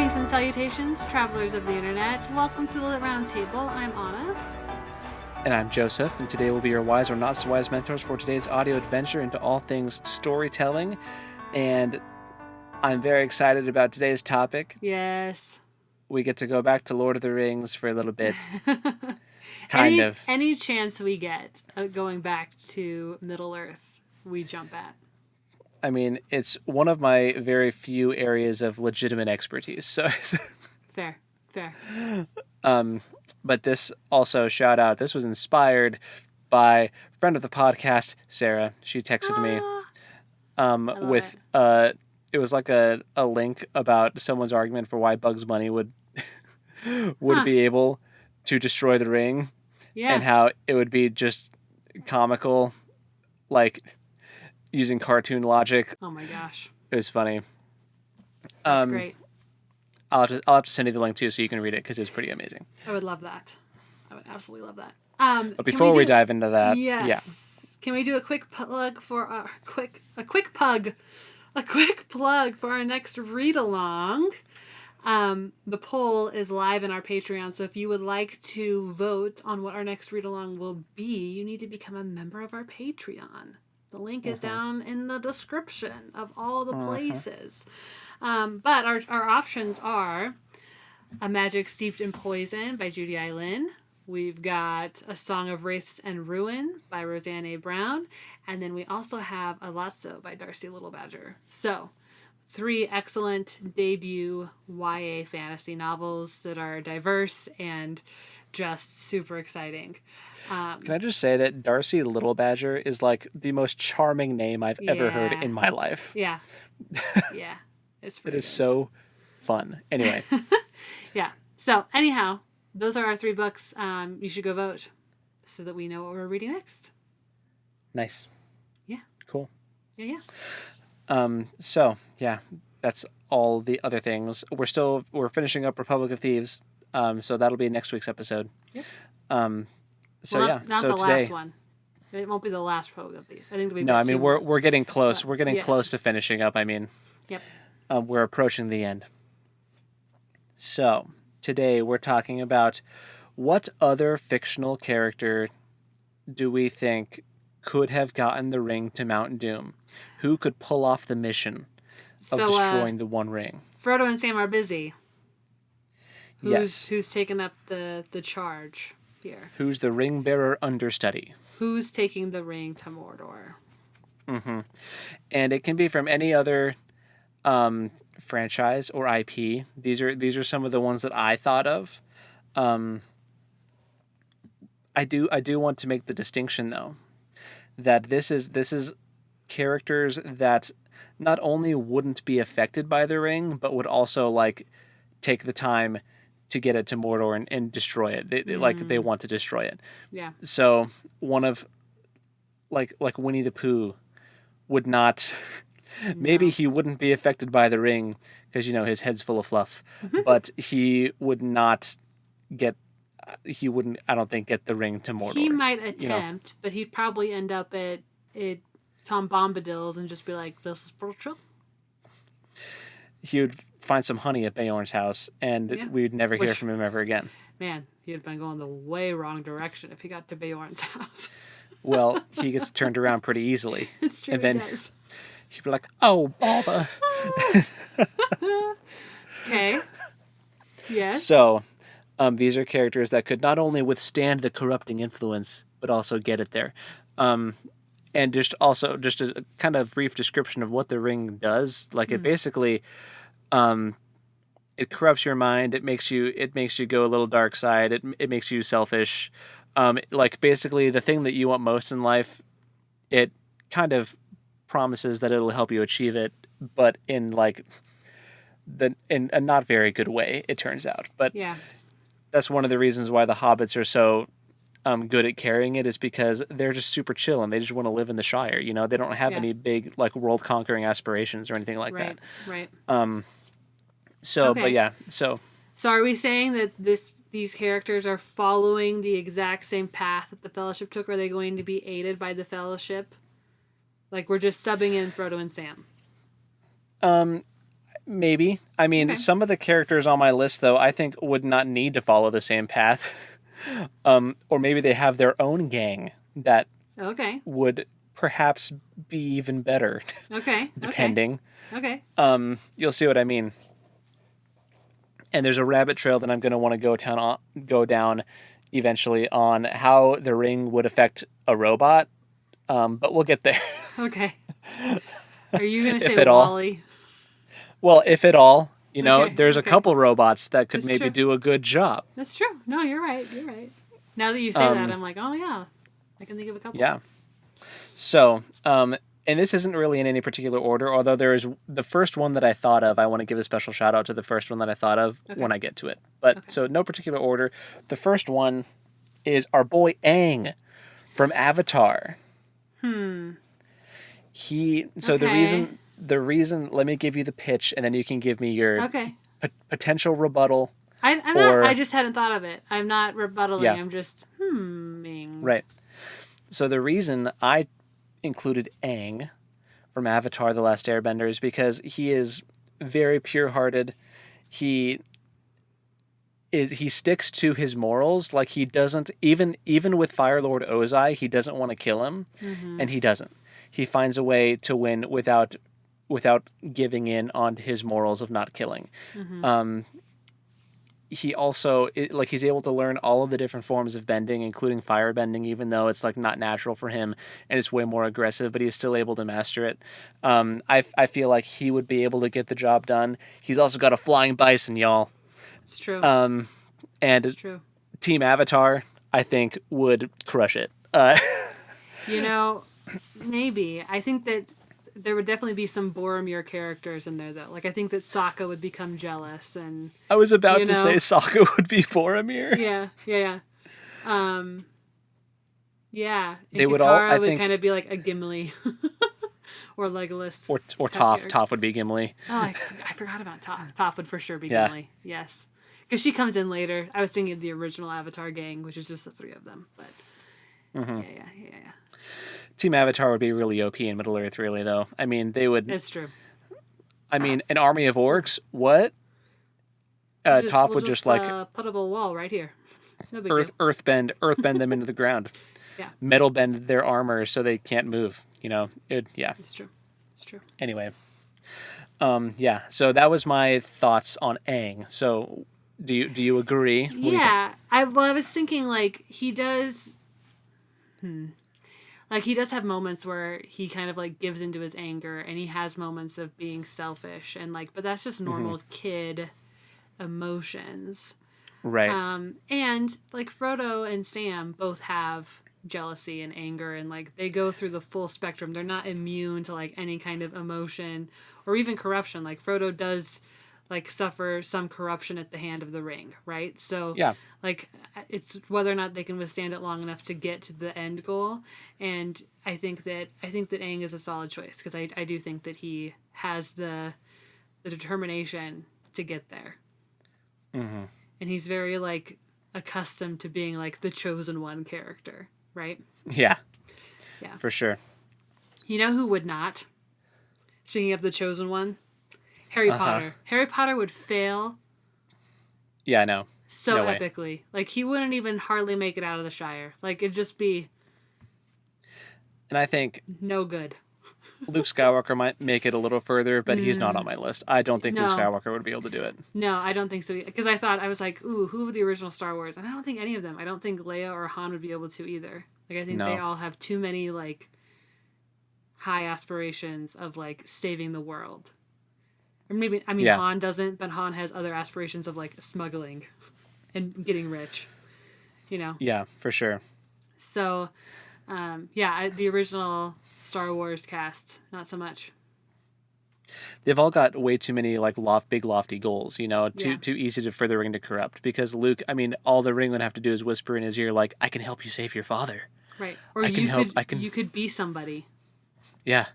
Greetings and salutations, travelers of the internet. Welcome to the Round Table. I'm Anna. And I'm Joseph, and today will be your wise or not so wise mentors for today's audio adventure into all things storytelling. And I'm very excited about today's topic. Yes. We get to go back to Lord of the Rings for a little bit. kind of. Any chance we get going back to Middle-earth, we jump at. I mean, it's one of my very few areas of legitimate expertise. So Fair. But this also, shout out, this was inspired by a friend of the podcast, Sarah. She texted me with it was like a link about someone's argument for why Bugs Bunny would be able to destroy the ring. Yeah. And how it would be just comical, like using cartoon logic. Oh my gosh. It was funny. That's great. I'll have to send you the link too so you can read it because it's pretty amazing. I would love that. I would absolutely love that. But before we dive into that, yes. Can we do a quick plug for our a quick plug for our next read along? The poll is live in our Patreon, so if you would like to vote on what our next read along will be, you need to become a member of our Patreon. The link is down in the description of all the places. But our options are A Magic Steeped in Poison by Judy I. Lin. We've got A Song of Wraiths and Ruin by Roseanne A. Brown. And then we also have A Lotso by Darcy Little Badger. So, 3 excellent debut YA fantasy novels that are diverse and just super exciting. Can I just say that Darcy Little Badger is like the most charming name I've ever heard in my life. Yeah. Yeah. It's pretty It is so fun. Anyway. Yeah. So anyhow, those are our 3 books. You should go vote so that we know what we're reading next. Nice. Yeah. Cool. Yeah. So yeah, that's all the other things. We're finishing up Republic of Thieves. So that'll be next week's episode. Yep. Not the today, last one. It won't be the last Republic of Thieves. I think no, I mean we're getting close. But, we're getting close to finishing up. I mean, yep. We're approaching the end. So today we're talking about what other fictional character do we think could have gotten the ring to Mount Doom? Who could pull off the mission of destroying the One Ring? Frodo and Sam are busy. Yes. Who's taken up the charge here? Who's the ring bearer understudy? Who's taking the ring to Mordor? Mm-hmm. And it can be from any other franchise or IP. These are some of the ones that I thought of. I do want to make the distinction though that this is characters that not only wouldn't be affected by the ring, but would also like take the time to get it to Mordor and destroy it. They want to destroy it. Yeah. So one of like Winnie the Pooh would not. Maybe he wouldn't be affected by the ring because his head's full of fluff, but he would not get. He wouldn't. I don't think get the ring to Mordor. He might attempt, but he'd probably end up at Tom Bombadil's and just be like, "This is brutal." He would find some honey at Beorn's house, and we'd never hear from him ever again. Man, he'd have been going the way wrong direction if he got to Beorn's house. Well, he gets turned around pretty easily. It's true. And then he does. He'd be like, "Oh, bother." Okay. Yes. So, these are characters that could not only withstand the corrupting influence, but also get it there. And just a kind of brief description of what the ring does. Like it basically, it corrupts your mind. It makes you go a little dark side. It makes you selfish. Like basically the thing that you want most in life, it kind of promises that it'll help you achieve it, but in a not very good way, it turns out. But yeah, that's one of the reasons why the hobbits are so good at carrying it, is because they're just super chill and they just want to live in the Shire. They don't have any big like world conquering aspirations or anything like that. Right. So, okay. But yeah, so are we saying that these characters are following the exact same path that the Fellowship took? Or are they going to be aided by the Fellowship? Like we're just subbing in Frodo and Sam. Maybe. I mean, Okay. some of the characters on my list, though, I think would not need to follow the same path. Or maybe they have their own gang that Okay. would perhaps be even better, Okay. depending. Okay. You'll see what I mean. And there's a rabbit trail that I'm going to want to go down eventually on how the ring would affect a robot. But we'll get there. Okay. Are you gonna If say at all. Wally? Well, if at all, Okay. there's a Okay. couple robots that could That's maybe true. do a good job. That's true. No, you're right. You're right. Now that you say that, I'm like, oh yeah, I can think of a couple. Yeah. So, and this isn't really in any particular order, although there is the first one that I thought of. I want to give a special shout out to the first one that I thought of when I get to it. But so no particular order. The first one is our boy Aang from Avatar. The reason, let me give you the pitch and then you can give me your potential rebuttal. I just hadn't thought of it. I'm not rebuttaling. Yeah. I'm just Right. So the reason I included Aang from Avatar: The Last Airbender is because he is very pure-hearted. He sticks to his morals. Like, he doesn't even with Fire Lord Ozai, he doesn't want to kill him, and he doesn't. He finds a way to win without giving in on his morals of not killing. He also he's able to learn all of the different forms of bending, including fire bending, even though it's like not natural for him and it's way more aggressive, but he's still able to master it. I feel like he would be able to get the job done. He's also got a flying bison, y'all. it's true. And It's true. Team Avatar, I think, would crush it. Maybe. I think that there would definitely be some Boromir characters in there, though. Like, I think that Sokka would become jealous, and I was about to say Sokka would be Boromir. yeah. Yeah. And They would all, Katara I would think, kind of be like a Gimli, or Legolas, or type Toph. character. Toph would be Gimli. Oh, I forgot about Toph. Toph would for sure be Yeah. Gimli. Yes, because she comes in later. I was thinking of the original Avatar gang, which is just the three of them. But yeah. Team Avatar would be really OP in Middle Earth, really, though. I mean, they would. It's true. I mean, an army of orcs. What? Toph would just like put up a wall right here. No big deal. earthbend them into the ground. Yeah. Metal bend their armor so they can't move. Yeah. It's true. It's true. Anyway, yeah. So that was my thoughts on Aang. So do you agree? What do you think? Yeah. I was thinking like he does. Like, he does have moments where he kind of like gives into his anger, and he has moments of being selfish, and like, but that's just normal kid emotions. Right. And like Frodo and Sam both have jealousy and anger, and like they go through the full spectrum. They're not immune to like any kind of emotion or even corruption. Like, Frodo does like suffer some corruption at the hand of the ring, right? So Yeah. like, it's whether or not they can withstand it long enough to get to the end goal. And I think that Aang is a solid choice, because I do think that he has the determination to get there. Mm-hmm. And he's very like accustomed to being like the chosen one character, right? Yeah. Yeah. For sure. You know who would not? Speaking of the chosen one, Harry Potter. Harry Potter would fail Yeah, I know. so No way. epically. Like, he wouldn't even hardly make it out of the Shire. Like, it'd just be And I think no good. Luke Skywalker might make it a little further, but he's not on my list. I don't think Luke No. Skywalker would be able to do it. No, I don't think so. Because I was like, ooh, who were the original Star Wars? And I don't think any of them. I don't think Leia or Han would be able to either. Like, I think No. they all have too many, like, high aspirations of, like, saving the world. Or maybe, Yeah. Han doesn't, but Han has other aspirations of, like, smuggling and getting rich. Yeah, for sure. So, the original Star Wars cast, not so much. They've all got way too many like big lofty goals, Yeah. too easy for the ring to corrupt. Because Luke, I mean, all the ring would have to do is whisper in his ear, like, "I can help you save your father." Right. Or you could be somebody. Yeah.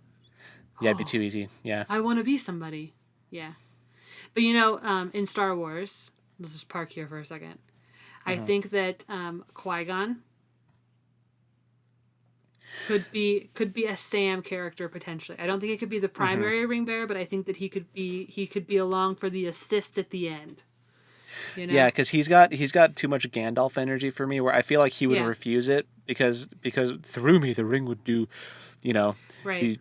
Yeah, it'd be too easy. Yeah. I want to be somebody. Yeah. But in Star Wars, let's just park here for a second. I think that Qui-Gon could be a Sam character potentially. I don't think it could be the primary ring bearer, but I think that he could be along for the assist at the end. You know? Yeah, because he's got too much Gandalf energy for me, where I feel like he would Yeah. refuse it because through me the ring would do, Right. be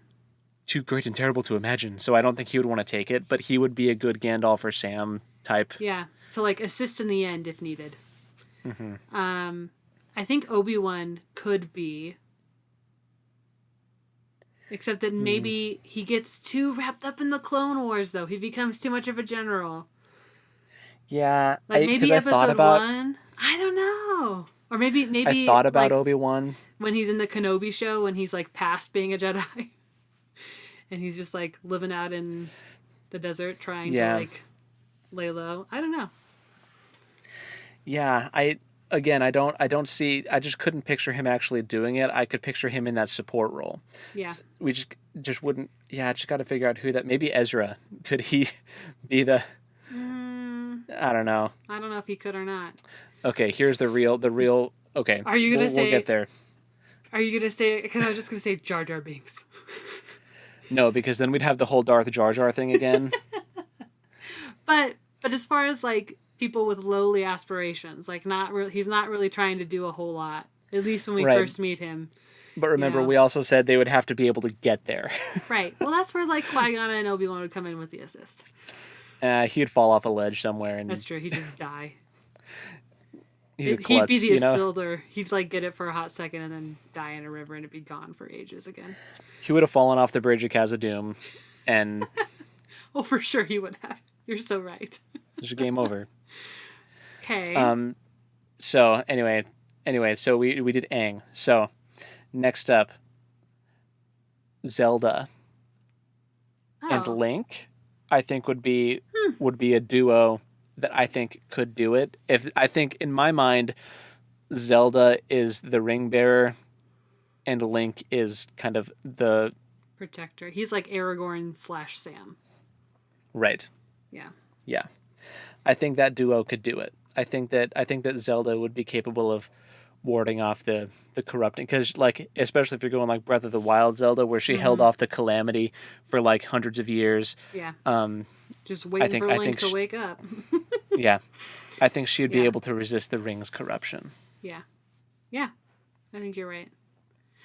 too great and terrible to imagine. So I don't think he would want to take it, but he would be a good Gandalf or Sam type. Yeah, to like assist in the end if needed. I think Obi-Wan could be, except that maybe he gets too wrapped up in the Clone Wars, though. He becomes too much of a general. Yeah, Like maybe I episode thought about 1. I don't know. Or maybe I thought about like, Obi-Wan. when he's in the Kenobi show, when he's like past being a Jedi, and he's just like living out in the desert trying to like lay low. I don't know. Yeah, I don't see. I just couldn't picture him actually doing it. I could picture him in that support role. Yeah. We just wouldn't. Yeah, I just got to figure out who that. Maybe Ezra. Could he be the? I don't know. I don't know if he could or not. Okay, here's the real. Okay, Are you gonna say? We'll get there. Are you gonna say? Because I was just gonna say Jar Jar Binks. No, because then we'd have the whole Darth Jar Jar thing again. But as far as like people with lowly aspirations, like he's not really trying to do a whole lot. At least when we first meet him. But remember, we also said they would have to be able to get there. Right. Well, that's where like Qui-Gon and Obi-Wan would come in with the assist. He'd fall off a ledge somewhere, and that's true. He'd just die. He'd be the Isildur. He'd like get it for a hot second and then die in a river, and it'd be gone for ages again. He would have fallen off the bridge of Khazad-dûm, and oh, for sure he would have. You're so right. It's game over. Okay. So anyway, so we did Aang. So next up, Zelda and Link, I think would be a duo that I think could do it. If I think in my mind, Zelda is the ring bearer, and Link is kind of the protector. He's like Aragorn / Sam. Right. Yeah. Yeah. I think that duo could do it. I think that Zelda would be capable of warding off the corrupting, because like, especially if you're going like Breath of the Wild Zelda, where she held off the calamity for like hundreds of years. Yeah. Just waiting for Link to wake up. Yeah. I think she'd be able to resist the ring's corruption. Yeah. Yeah. I think you're right.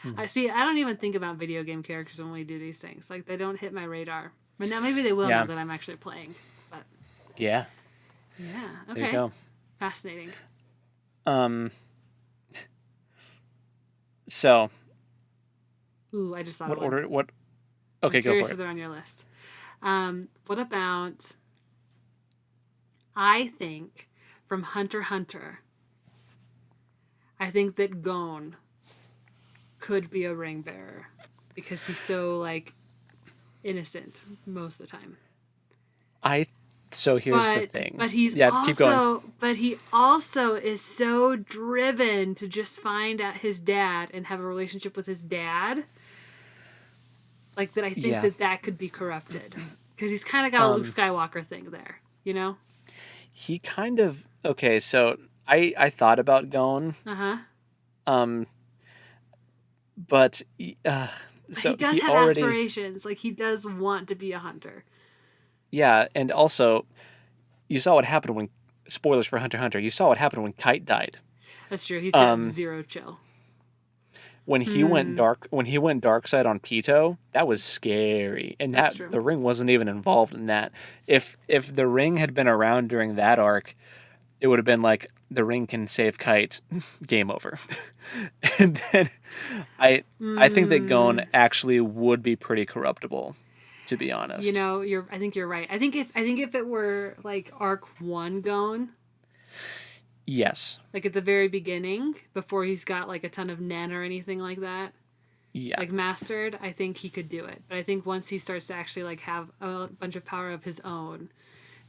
I don't even think about video game characters when we do these things. Like, they don't hit my radar. But now maybe they will now that I'm actually playing. But yeah. Yeah. Okay. There you go. Fascinating. So. Ooh, I just thought. What order? What? Okay, I'm go for it. If they're on your list. What about? I think from Hunter x Hunter. I think that Gon could be a ring bearer because he's so like innocent most of the time. So here's the thing. But he's keep going. But he also is so driven to just find out his dad and have a relationship with his dad. Like that, I think that could be corrupted because he's kind of got a Luke Skywalker thing there, you know. He kind of okay. So I thought about Gon. But so he does have aspirations. Like he does want to be a hunter. Yeah, and also, you saw what happened when, spoilers for Hunter x Hunter, you saw what happened when Kite died. That's true. He's got zero chill. When he went dark side on Pito, that was scary, and the ring wasn't even involved in that. If the ring had been around during that arc, it would have been like the ring can save Kite, game over. And then I think that Gon actually would be pretty corruptible. To be honest, you know, I think you're right. I think if it were like Arc 1 Gon, yes, like at the very beginning, before he's got like a ton of Nen or anything like that, like mastered, I think he could do it. But I think once he starts to actually like have a bunch of power of his own,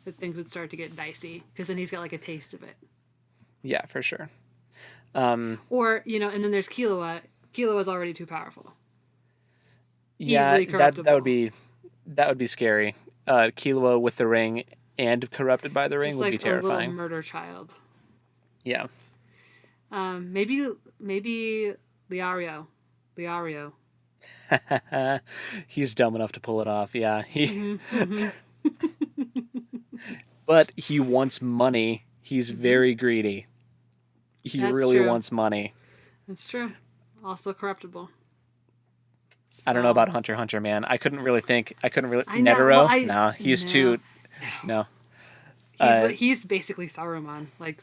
that things would start to get dicey because then he's got like a taste of it. Yeah, for sure. Or and then there's Killua. Killua's already too powerful. Yeah, that would be scary. Killua with the ring and corrupted by the ring would be terrifying. A little murder child. Yeah. Maybe Liario. Liario. He's dumb enough to pull it off. Yeah, Mm-hmm. but he wants money. He's very greedy. He That's really true. wants money. That's true. Also corruptible. I don't know about Hunter x Hunter, man. I couldn't really. I know. Netero? Well, no, he's too. No. He's basically Saruman. Like.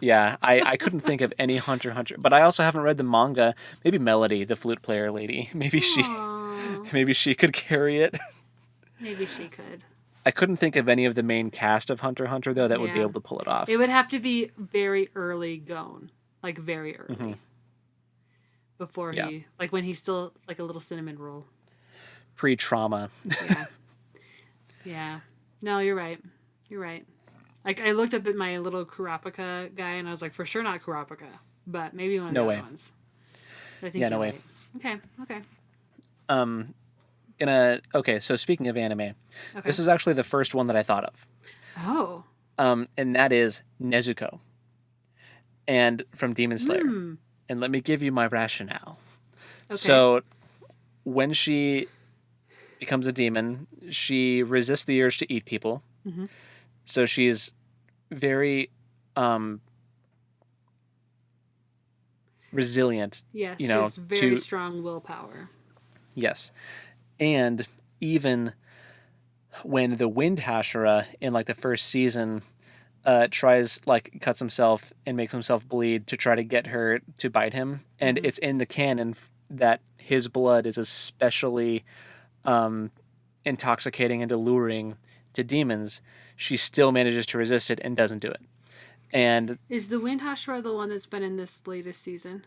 Yeah, I couldn't think of any Hunter x Hunter, but I also haven't read the manga. Maybe Melody, the flute player lady. Maybe she could carry it. Maybe she could. I couldn't think of any of the main cast of Hunter x Hunter though that would be able to pull it off. It would have to be very early gone, like very early. Mm-hmm. Before he, like when he's still like a little cinnamon roll. Pre-trauma. Yeah. Yeah. No, you're right. You're right. Like I looked up at my little Kurapika guy and I was like, for sure not Kurapika, but maybe one of the other ones. But I think no way. Right. Okay. Okay, so speaking of anime, this is actually the first one that I thought of. Oh. And that is Nezuko. And from Demon Slayer. And let me give you my rationale. Okay. So when she becomes a demon, she resists the urge to eat people. Mm-hmm. So she's very resilient. Yes, she has very strong willpower. Yes. And even when the Wind Hashira in like the first season cuts himself and makes himself bleed to try to get her to bite him, and it's in the canon that his blood is especially intoxicating and alluring to demons, she still manages to resist it and doesn't do it. And is the Wind Hashira the one that's been in this latest season?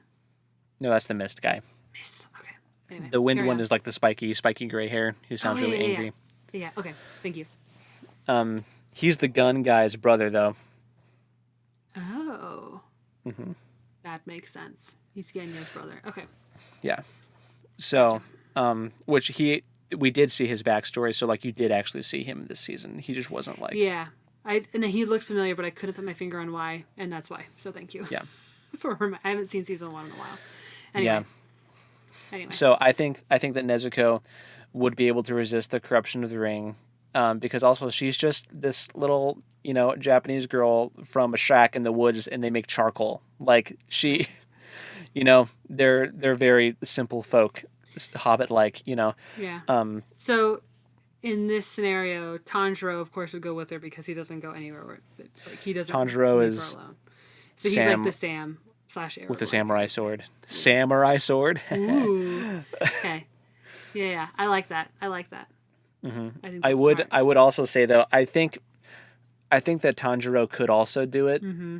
No, that's the Mist guy. Mist, okay. Anyway, the Wind one is like the spiky gray hair who sounds really angry. Yeah, okay. Thank you. He's the gun guy's brother, though. Oh. Mm-hmm. That makes sense. He's Genyo's brother. Okay. Yeah. So, we did see his backstory, so like you did actually see him this season. He just wasn't like. Yeah. And he looked familiar, but I couldn't put my finger on why, and that's why. So thank you. Yeah. I haven't seen season 1 in a while. Anyway. Yeah. Anyway. So I think that Nezuko would be able to resist the corruption of the ring, because also she's just this little, Japanese girl from a shack in the woods, and they make charcoal. Like she, they're very simple folk, Hobbit-like, Yeah. So in this scenario, Tanjiro, of course, would go with her because he doesn't go anywhere. He doesn't. Tanjiro is alone. So he's like the Sam / Arrow with the samurai sword. Samurai sword. Ooh. Okay. Yeah. I like that. Mm-hmm. I would also say though, I think that Tanjiro could also do it. Mm-hmm.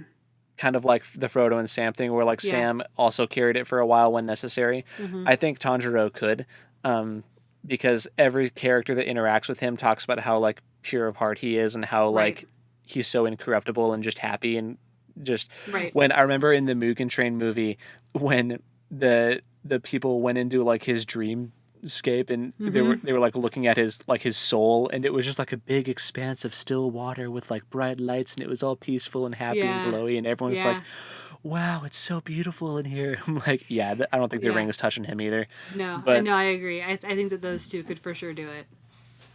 Kind of like the Frodo and Sam thing, where Sam also carried it for a while when necessary. Mm-hmm. I think Tanjiro could, because every character that interacts with him talks about how like pure of heart he is and how he's so incorruptible and just happy and just. Right. When I remember in the Mugen Train movie when the people went into like his dreamscape and they were like looking at his soul, and it was just like a big expanse of still water with like bright lights, and it was all peaceful and happy and glowy, and everyone's like, wow, it's so beautiful in here. I'm like, I don't think the ring is touching him either. No, I agree. I think that those two could for sure do it.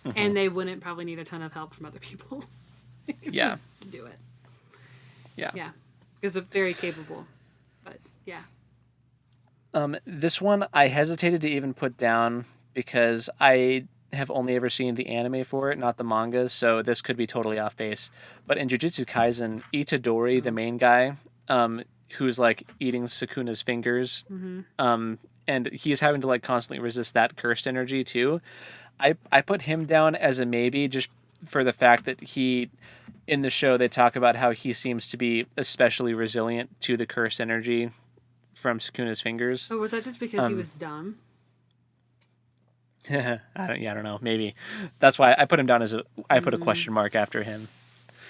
Mm-hmm. And they wouldn't probably need a ton of help from other people. Just do it. Yeah. Because they're very capable. But yeah. This one I hesitated to even put down because I have only ever seen the anime for it, not the manga, so this could be totally off base. But in Jujutsu Kaisen, Itadori, the main guy, who's like eating Sukuna's fingers, and he's having to like constantly resist that cursed energy too. I put him down as a maybe just for the fact that in the show they talk about how he seems to be especially resilient to the cursed energy from Sukuna's fingers. Oh, was that just because he was dumb? I don't know. Maybe that's why I put him down as I put a question mark after him.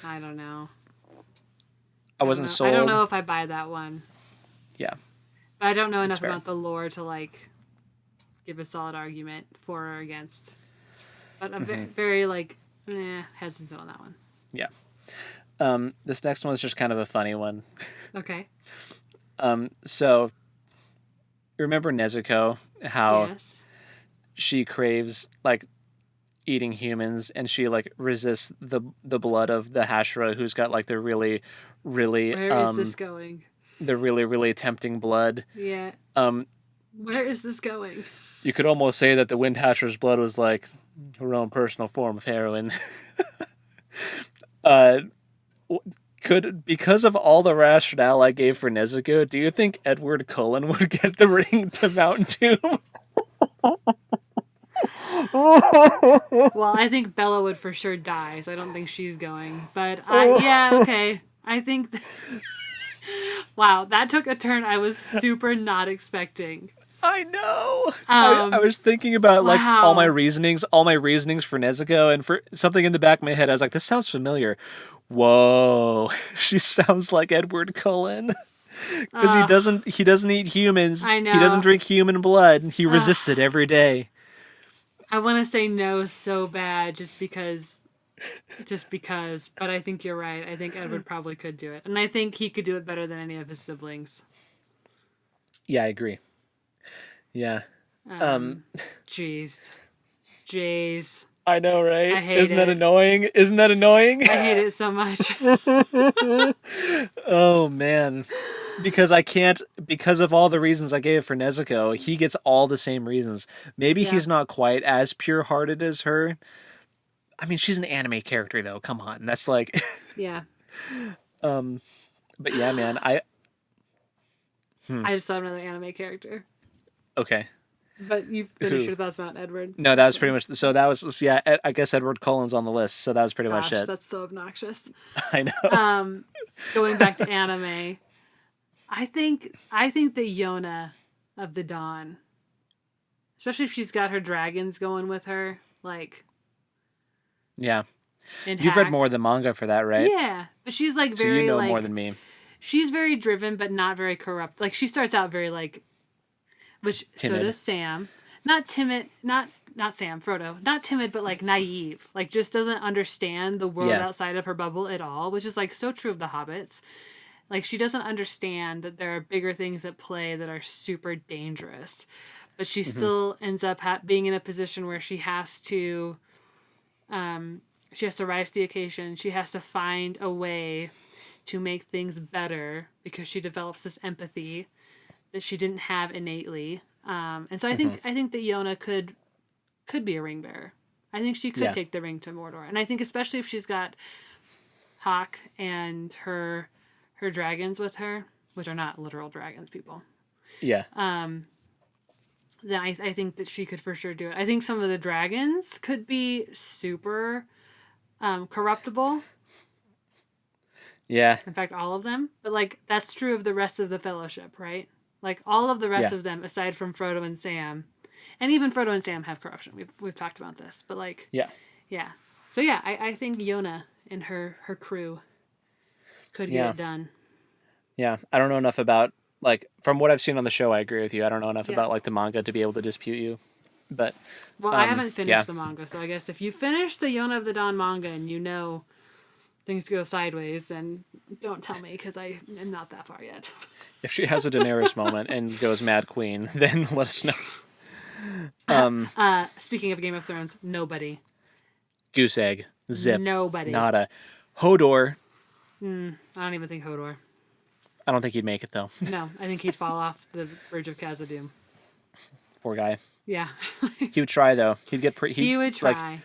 I don't know. I wasn't sold. I don't know if I buy that one. Yeah. But I don't know enough about the lore to like give a solid argument for or against. But I'm very like hesitant on that one. Yeah. This next one is just kind of a funny one. Okay. So remember Nezuko, how Yes. she craves like eating humans, and she like resists the blood of the Hashira, who's got like the really Where is this going? the really tempting blood. Yeah. Um, Where is this going? you could almost say that the Wind Hashira's blood was like her own personal form of heroin. uh, could because of all the rationale I gave for Nezuko, do you think Edward Cullen would get the ring to Mount Doom? Well, I think Bella would for sure die, so I don't think she's going. But yeah, okay. I think. Wow, that took a turn I was super not expecting. I know. I was thinking about like wow. all my reasonings for Nezuko, and for something in the back of my head, I was like, "This sounds familiar." Whoa, she sounds like Edward Cullen because he doesn't eat humans. I know. He doesn't drink human blood. He resists it every day. I want to say no so bad just because, but I think you're right. I think Edward probably could do it. And I think he could do it better than any of his siblings. Yeah, I agree. Yeah. Jeez. I know, right? I hate Isn't that it. annoying? Isn't that annoying? I hate it so much. Oh, man. Because of all the reasons I gave for Nezuko, he gets all the same reasons. Maybe he's not quite as pure-hearted as her. I mean, she's an anime character, though. Come on. That's like... Yeah. But yeah, man, I just saw another anime character. Okay. But you finished your thoughts about Edward. No, that was pretty much... So that was... Yeah, I guess Edward Cullen's on the list, so that was pretty much it. That's so obnoxious. I know. Going back to anime... I think the Yona of the Dawn, especially if she's got her dragons going with her, like. Yeah. You've read more of the manga for that, right? Yeah, but she's like very. So you know like, more than me. She's very driven, but not very corrupt. Like she starts out very like, which timid. So does Sam. Not timid. Not Sam. Frodo. Not timid, but like naive. Like just doesn't understand the world outside of her bubble at all, which is like so true of the hobbits. Like, she doesn't understand that there are bigger things at play that are super dangerous. But she still ends up being in a position where she has to rise to the occasion. She has to find a way to make things better because she develops this empathy that she didn't have innately. And so I think that Yona could be a ring bearer. I think she could take the ring to Mordor. And I think especially if she's got Hawk and her dragons with her, which are not literal dragons, people. Yeah. Then I think that she could for sure do it. I think some of the dragons could be super corruptible. Yeah. In fact, all of them. But, like, that's true of the rest of the Fellowship, right? Like, all of the rest of them, aside from Frodo and Sam, and even Frodo and Sam have corruption. We've talked about this. But, like... Yeah. Yeah. So, yeah, I think Yona and her crew could get it done. Yeah, I don't know enough about, like, from what I've seen on the show, I agree with you. I don't know enough about, like, the manga to be able to dispute you. But, well, I haven't finished the manga, so I guess if you finish the Yona of the Dawn manga and you know things go sideways, then don't tell me, because I am not that far yet. If she has a Daenerys moment and goes Mad Queen, then let us know. Speaking of Game of Thrones, nobody. Goose egg. Zip. Nobody. Nada. Hodor. I don't even think Hodor. I don't think he'd make it, though. No, I think he'd fall off the bridge of Khazad-dûm. Poor guy. Yeah. He would try, though. He would try. Like,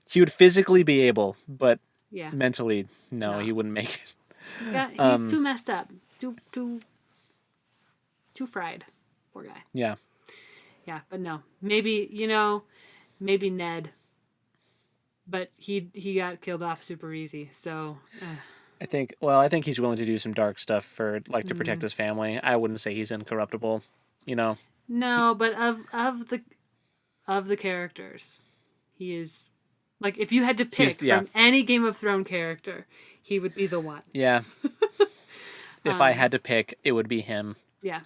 he would physically be able, but yeah. mentally, no, he wouldn't make it. He's too messed up. Too fried. Poor guy. Yeah. Yeah, but no. Maybe Ned. But he got killed off super easy, so... I think he's willing to do some dark stuff for, like, to protect his family. I wouldn't say he's incorruptible, you know? No, but of the characters, he is... Like, if you had to pick from any Game of Thrones character, he would be the one. Yeah. If I had to pick, it would be him. Yeah.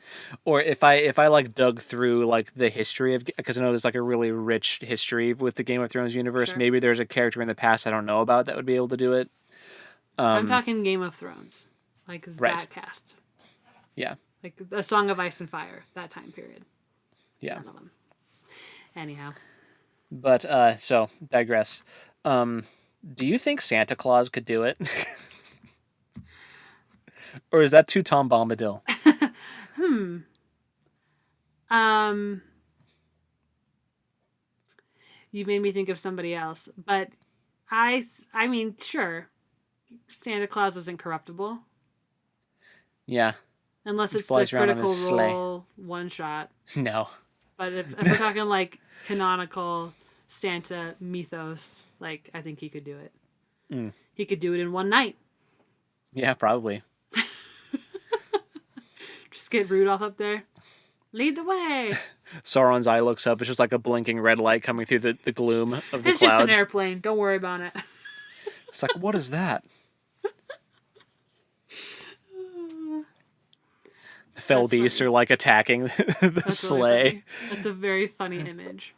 Or if I like dug through like the history of, because I know there's like a really rich history with the Game of Thrones universe. Sure. Maybe there's a character in the past I don't know about that would be able to do it. I'm talking Game of Thrones, like that cast. Yeah. Like A Song of Ice and Fire, that time period. Yeah. None of them. Anyhow. But so digress. Do you think Santa Claus could do it? Or is that too Tom Bombadil? You made me think of somebody else, but I mean, sure, Santa Claus is incorruptible. Yeah. Unless He it's the flies around on Critical his sleigh. Role one shot. No. But if we're talking like canonical Santa mythos, like I think he could do it. He could do it in one night. Yeah, probably. Just get Rudolph up there. Lead the way. Sauron's eye looks up. It's just like a blinking red light coming through the gloom of the clouds. It's just an airplane. Don't worry about it. It's like, what is that? The fell beasts are like attacking the sleigh. Really that's a very funny image.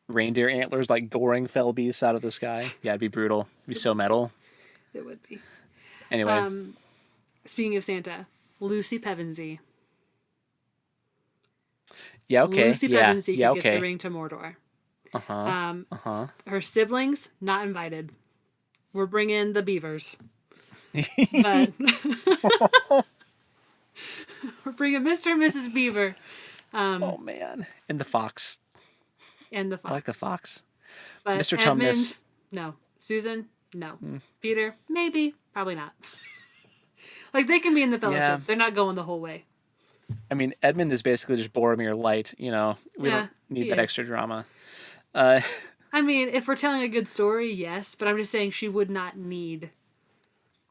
Reindeer antlers like goring fell beasts out of the sky. Yeah, it'd be brutal. It'd be so metal. It would be. Anyway. Speaking of Santa, Lucy Pevensey. Yeah, okay. Lucy Pevensey could get the ring to Mordor. Her siblings, not invited. We're bringing the beavers. But we're bringing Mr. and Mrs. Beaver. Oh, man. And the fox. And the fox. I like the fox. But Mr. Edmund, Tumnus. no. Susan, no. Peter, maybe. Probably not. Like, they can be in the fellowship. Yeah. They're not going the whole way. I mean, Edmund is basically just Boromir light, you know. We don't need that extra drama. I mean, if we're telling a good story, yes, but I'm just saying she would not need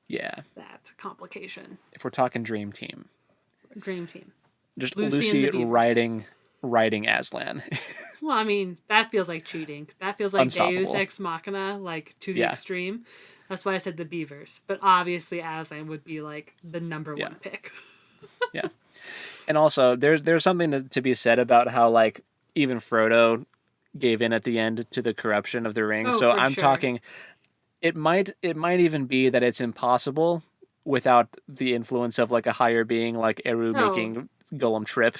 that complication. If we're talking dream team. Dream team. Just Lucy riding Aslan. Well, I mean, that feels like cheating. That feels like Deus Ex Machina, like to the extreme. That's why I said the beavers. But obviously Aslan would be like the number one pick. Yeah. And also, there's something to be said about how, like, even Frodo gave in at the end to the corruption of the ring. So I'm talking, it might even be that it's impossible without the influence of, like, a higher being like Eru making Gollum trip,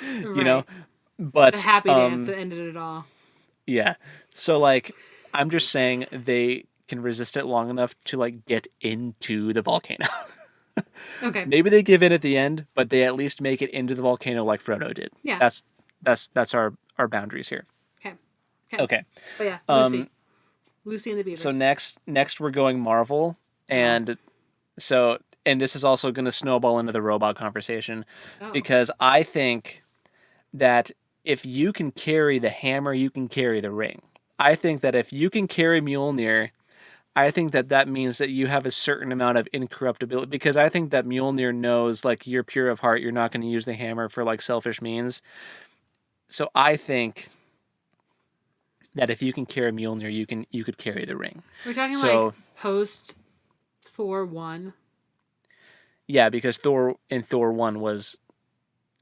you know? But the happy dance that ended it all. Yeah. So, like, I'm just saying they can resist it long enough to, like, get into the volcano. Okay. Maybe they give in at the end, but they at least make it into the volcano like Frodo did. Yeah. That's our boundaries here. Okay. But yeah, Lucy and the Beavers. So next we're going Marvel, and this is also going to snowball into the robot conversation, because I think that if you can carry the hammer, you can carry the ring. I think that if you can carry Mjolnir, I think that means that you have a certain amount of incorruptibility, because I think that Mjolnir knows, like, you're pure of heart, you're not going to use the hammer for, like, selfish means. So I think that if you can carry Mjolnir, you could carry the ring. We're talking like post Thor 1. Yeah, because Thor 1 was,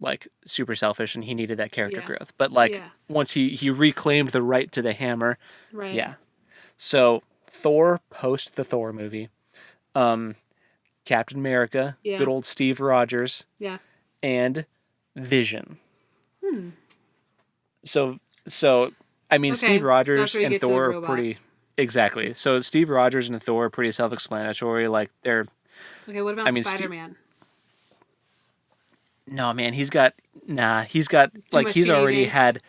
like, super selfish and he needed that character growth. But, like, once he reclaimed the right to the hammer. Right. Yeah. So Thor post the Thor movie, Captain America, good old Steve Rogers, and Vision. So I mean, Steve Rogers and Thor are pretty So Steve Rogers and Thor are pretty self-explanatory. Like, they're what about Spider-Man? No, man, he's got like, he's already agents. had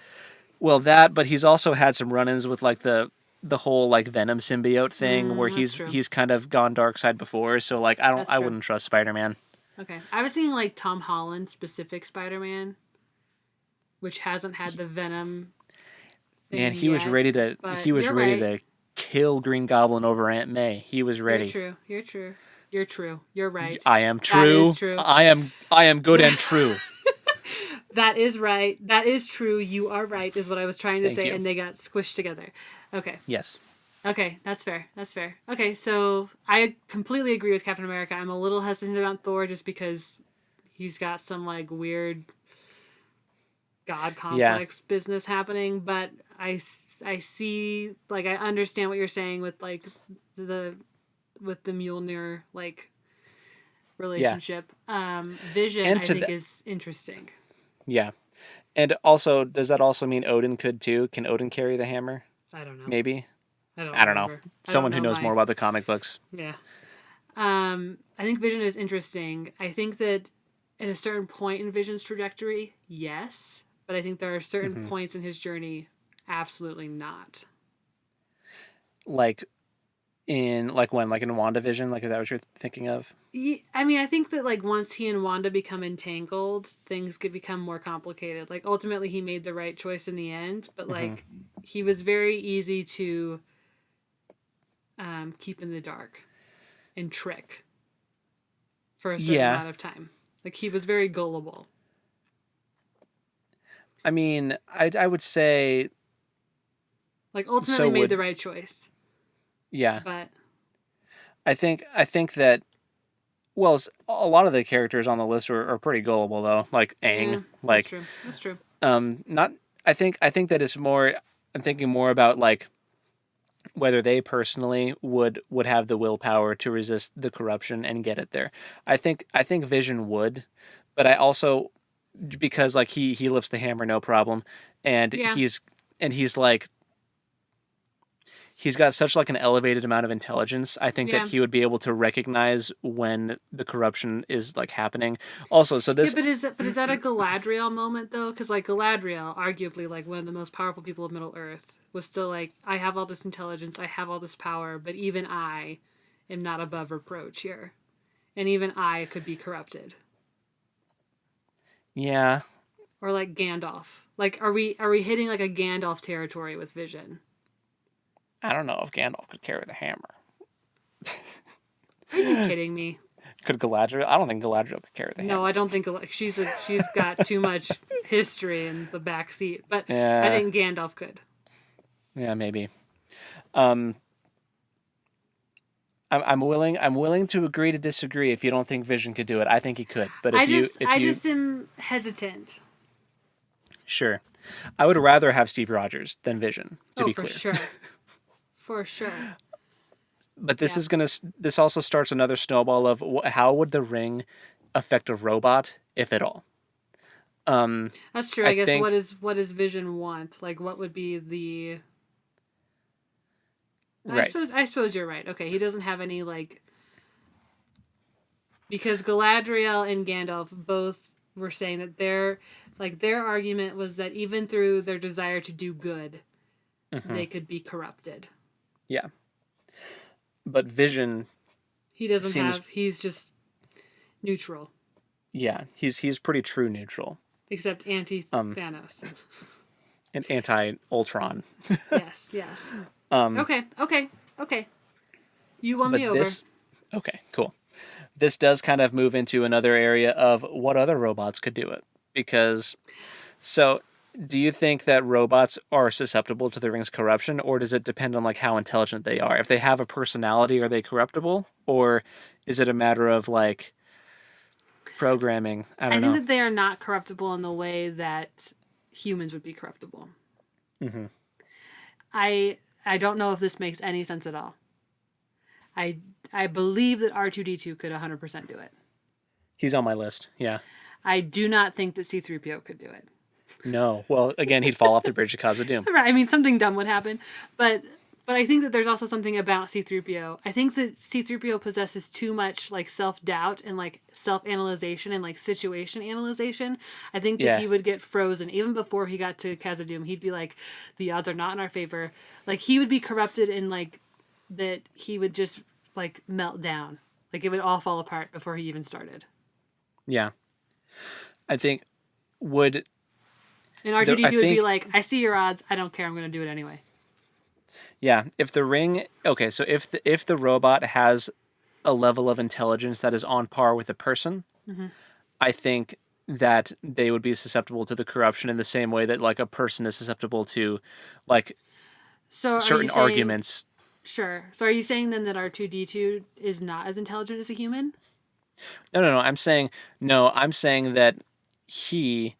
that, but he's also had some run-ins with, like, the whole, like, Venom symbiote thing, where he's kind of gone dark side before. So, like, I wouldn't trust Spider-Man. Okay, I was thinking like Tom Holland specific Spider-Man, which hasn't had the Venom. Man, he was ready to kill Green Goblin over Aunt May. He was ready. You're true. You're right. I am true. That is true. I am good and true. That is right. That is true. You are right, is what I was trying to say, and they got squished together. Okay. Yes. Okay, that's fair. Okay, so I completely agree with Captain America. I'm a little hesitant about Thor just because he's got some, like, weird God complex business happening, but I see, like, I understand what you're saying with, like, the Mjolnir, like, relationship. Vision, I think, is interesting. Yeah. And also, does that also mean Odin could too? Can Odin carry the hammer? I don't know. Maybe. I don't I don't know. remember. I don't Someone who know knows more about the comic books. Yeah. I think Vision is interesting. I think that at a certain point in Vision's trajectory, yes. But I think there are certain points in his journey, absolutely not. Like when? Like in WandaVision? Like, is that what you're thinking of? I mean, I think that like once he and Wanda become entangled, things could become more complicated. Like ultimately, he made the right choice in the end, but like he was very easy to keep in the dark and trick for a certain Yeah. amount of time. Like he was very gullible. I mean, I would say Like ultimately so made would the right choice. yeah. But I think that well, a lot of the characters on the list are pretty gullible though. Like yeah, Aang, that's like true. That's true. not. I think that it's more. I'm thinking more about like whether they personally would have the willpower to resist the corruption and get it there. I think Vision would, but I also because like he lifts the hammer no problem, and Yeah. he's like he's got such like an elevated amount of intelligence. I think that Yeah. he would be able to recognize when the corruption is like happening. Also, so Yeah, this but is that a Galadriel moment though? Because like Galadriel, arguably like one of the most powerful people of Middle Earth, was still like, I have all this intelligence, I have all this power, but even I am not above reproach here, and even I could be corrupted. yeah, Or like Gandalf. Like, are we hitting like a Gandalf territory with Vision? I don't know if Gandalf could carry the hammer. Are you kidding me? Could Galadriel? I don't think Galadriel could carry the No, hammer. I don't think she's got too much history in the back seat, but I Yeah, think Gandalf could. yeah, maybe. Um, I'm willing to agree to disagree if you don't think Vision could do it. I think he could, but I if you just if I you just am hesitant. sure, I would rather have Steve Rogers than Vision, to Oh, be for clear. sure. For sure. But Yeah. this also starts another snowball of how would the ring affect a robot, if at all. That's true. I I guess think what does Vision want? Like what would be the right. I suppose you're right. Okay, he doesn't have any like because Galadriel and Gandalf both were saying that their argument was that even through their desire to do good, Hmm. they could be corrupted. Yeah, but Vision He doesn't seems have he's just neutral, yeah he's pretty true neutral. except anti Um, Thanos. and anti Ultron. Yes, yes. Um, Okay. You won me but over. this okay cool. This does kind of move into another area of what other robots could do it because so do you think that robots are susceptible to the ring's corruption, or does it depend on like how intelligent they are? If they have a personality, are they corruptible, or is it a matter of like programming? I I don't think know. that they are not corruptible in the way that humans would be corruptible. Hmm. I don't know if this makes any sense at all. I I believe that R2D2 could 100% do it. He's on my list. Yeah. I do not think that C3PO could do it. No. Well, again, he'd fall off the bridge of Cause of Doom. Right, I mean something dumb would happen, but I think that there's also something about C3PO. I think that C3PO possesses too much like self-doubt and like self-analyzation and like situation analyzation. I think that Yeah. he would get frozen even before he got to Khazad-dûm. He'd be like, the odds are not in our favor. Like he would be corrupted and like that he would just like melt down. Like it would all fall apart before he even started. Yeah. I think would And I R2D2 would be think like, I see your odds. I don't care. I'm going to do it anyway. yeah, if the ring okay, so if the robot has a level of intelligence that is on par with a person, I think that they would be susceptible to the corruption in the same way that like a person is susceptible to like So are you certain saying, arguments. sure. So are you saying then that R2D2 is not as intelligent as a human? No. I'm saying that he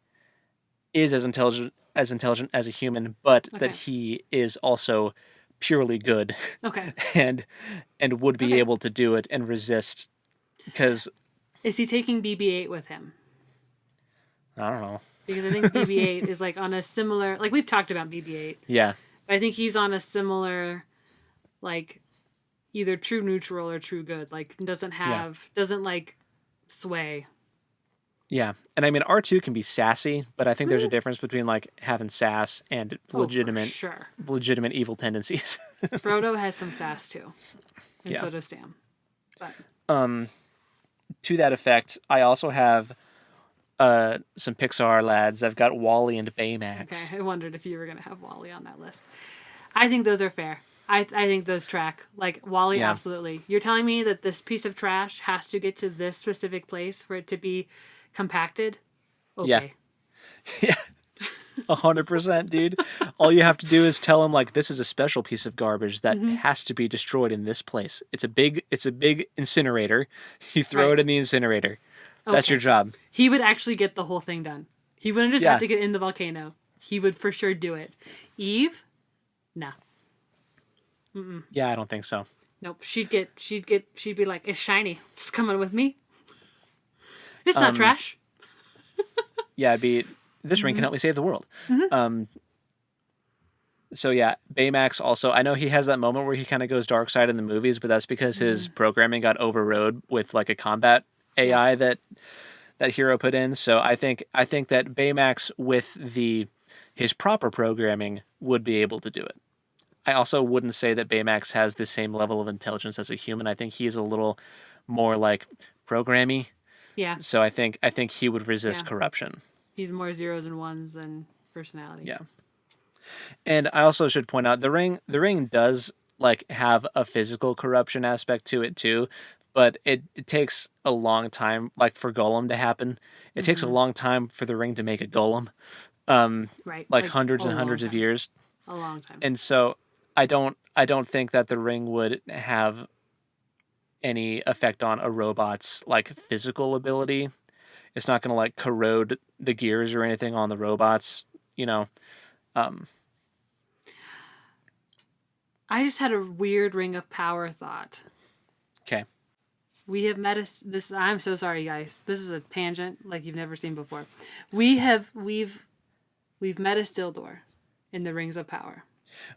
is as intelligent as a human, but that Okay. he is also purely good Okay. and would be Okay. able to do it and resist because Is he taking BB-8 with him? I don't know. Because I think BB-8 is like on a similar, like we've talked about BB-8. Yeah. But I think he's on a similar, like either true neutral or true good. Like doesn't like sway. Yeah. And I mean, R2 can be sassy, but I think there's a difference between like having sass and legitimate evil tendencies. Frodo has some sass too. And Yeah. so does Sam. But to that effect, I also have some Pixar lads. I've got Wally and Baymax. okay, I wondered if you were going to have Wally on that list. I think those are fair. I think those track. Like, Wally, Yeah. absolutely. You're telling me that this piece of trash has to get to this specific place for it to be compacted? Okay. Yeah. 100%, dude. All you have to do is tell him like this is a special piece of garbage that has to be destroyed in this place. It's a big incinerator. You throw it in the incinerator. That's your job. He would actually get the whole thing done. He wouldn't just have to get in the volcano. He would for sure do it. Eve? No. Mm-mm. Yeah, I don't think so. Nope. She'd be like, it's shiny. It's coming with me. It's not trash. Yeah, this ring can help me save the world. So yeah, Baymax also, I know he has that moment where he kind of goes dark side in the movies, but that's because his programming got overrode with like a combat AI that Hero put in. So I think that Baymax with his proper programming would be able to do it. I also wouldn't say that Baymax has the same level of intelligence as a human. I think he's a little more like programmy. Yeah. So I think he would resist corruption. He's more zeros and ones than personality. Yeah. And I also should point out the ring does like have a physical corruption aspect to it too, but it takes a long time like for Golem to happen. It takes a long time for the ring to make a Golem. Right. Like hundreds and hundreds of years. A long time. And so I don't think that the ring would have any effect on a robot's like physical ability. It's not going to like corrode the gears or anything on the robots, you know. I just had a weird ring of power thought. Okay. We have met this. I'm so sorry, guys. This is a tangent like you've never seen before. We've met a Isildur in the Rings of Power.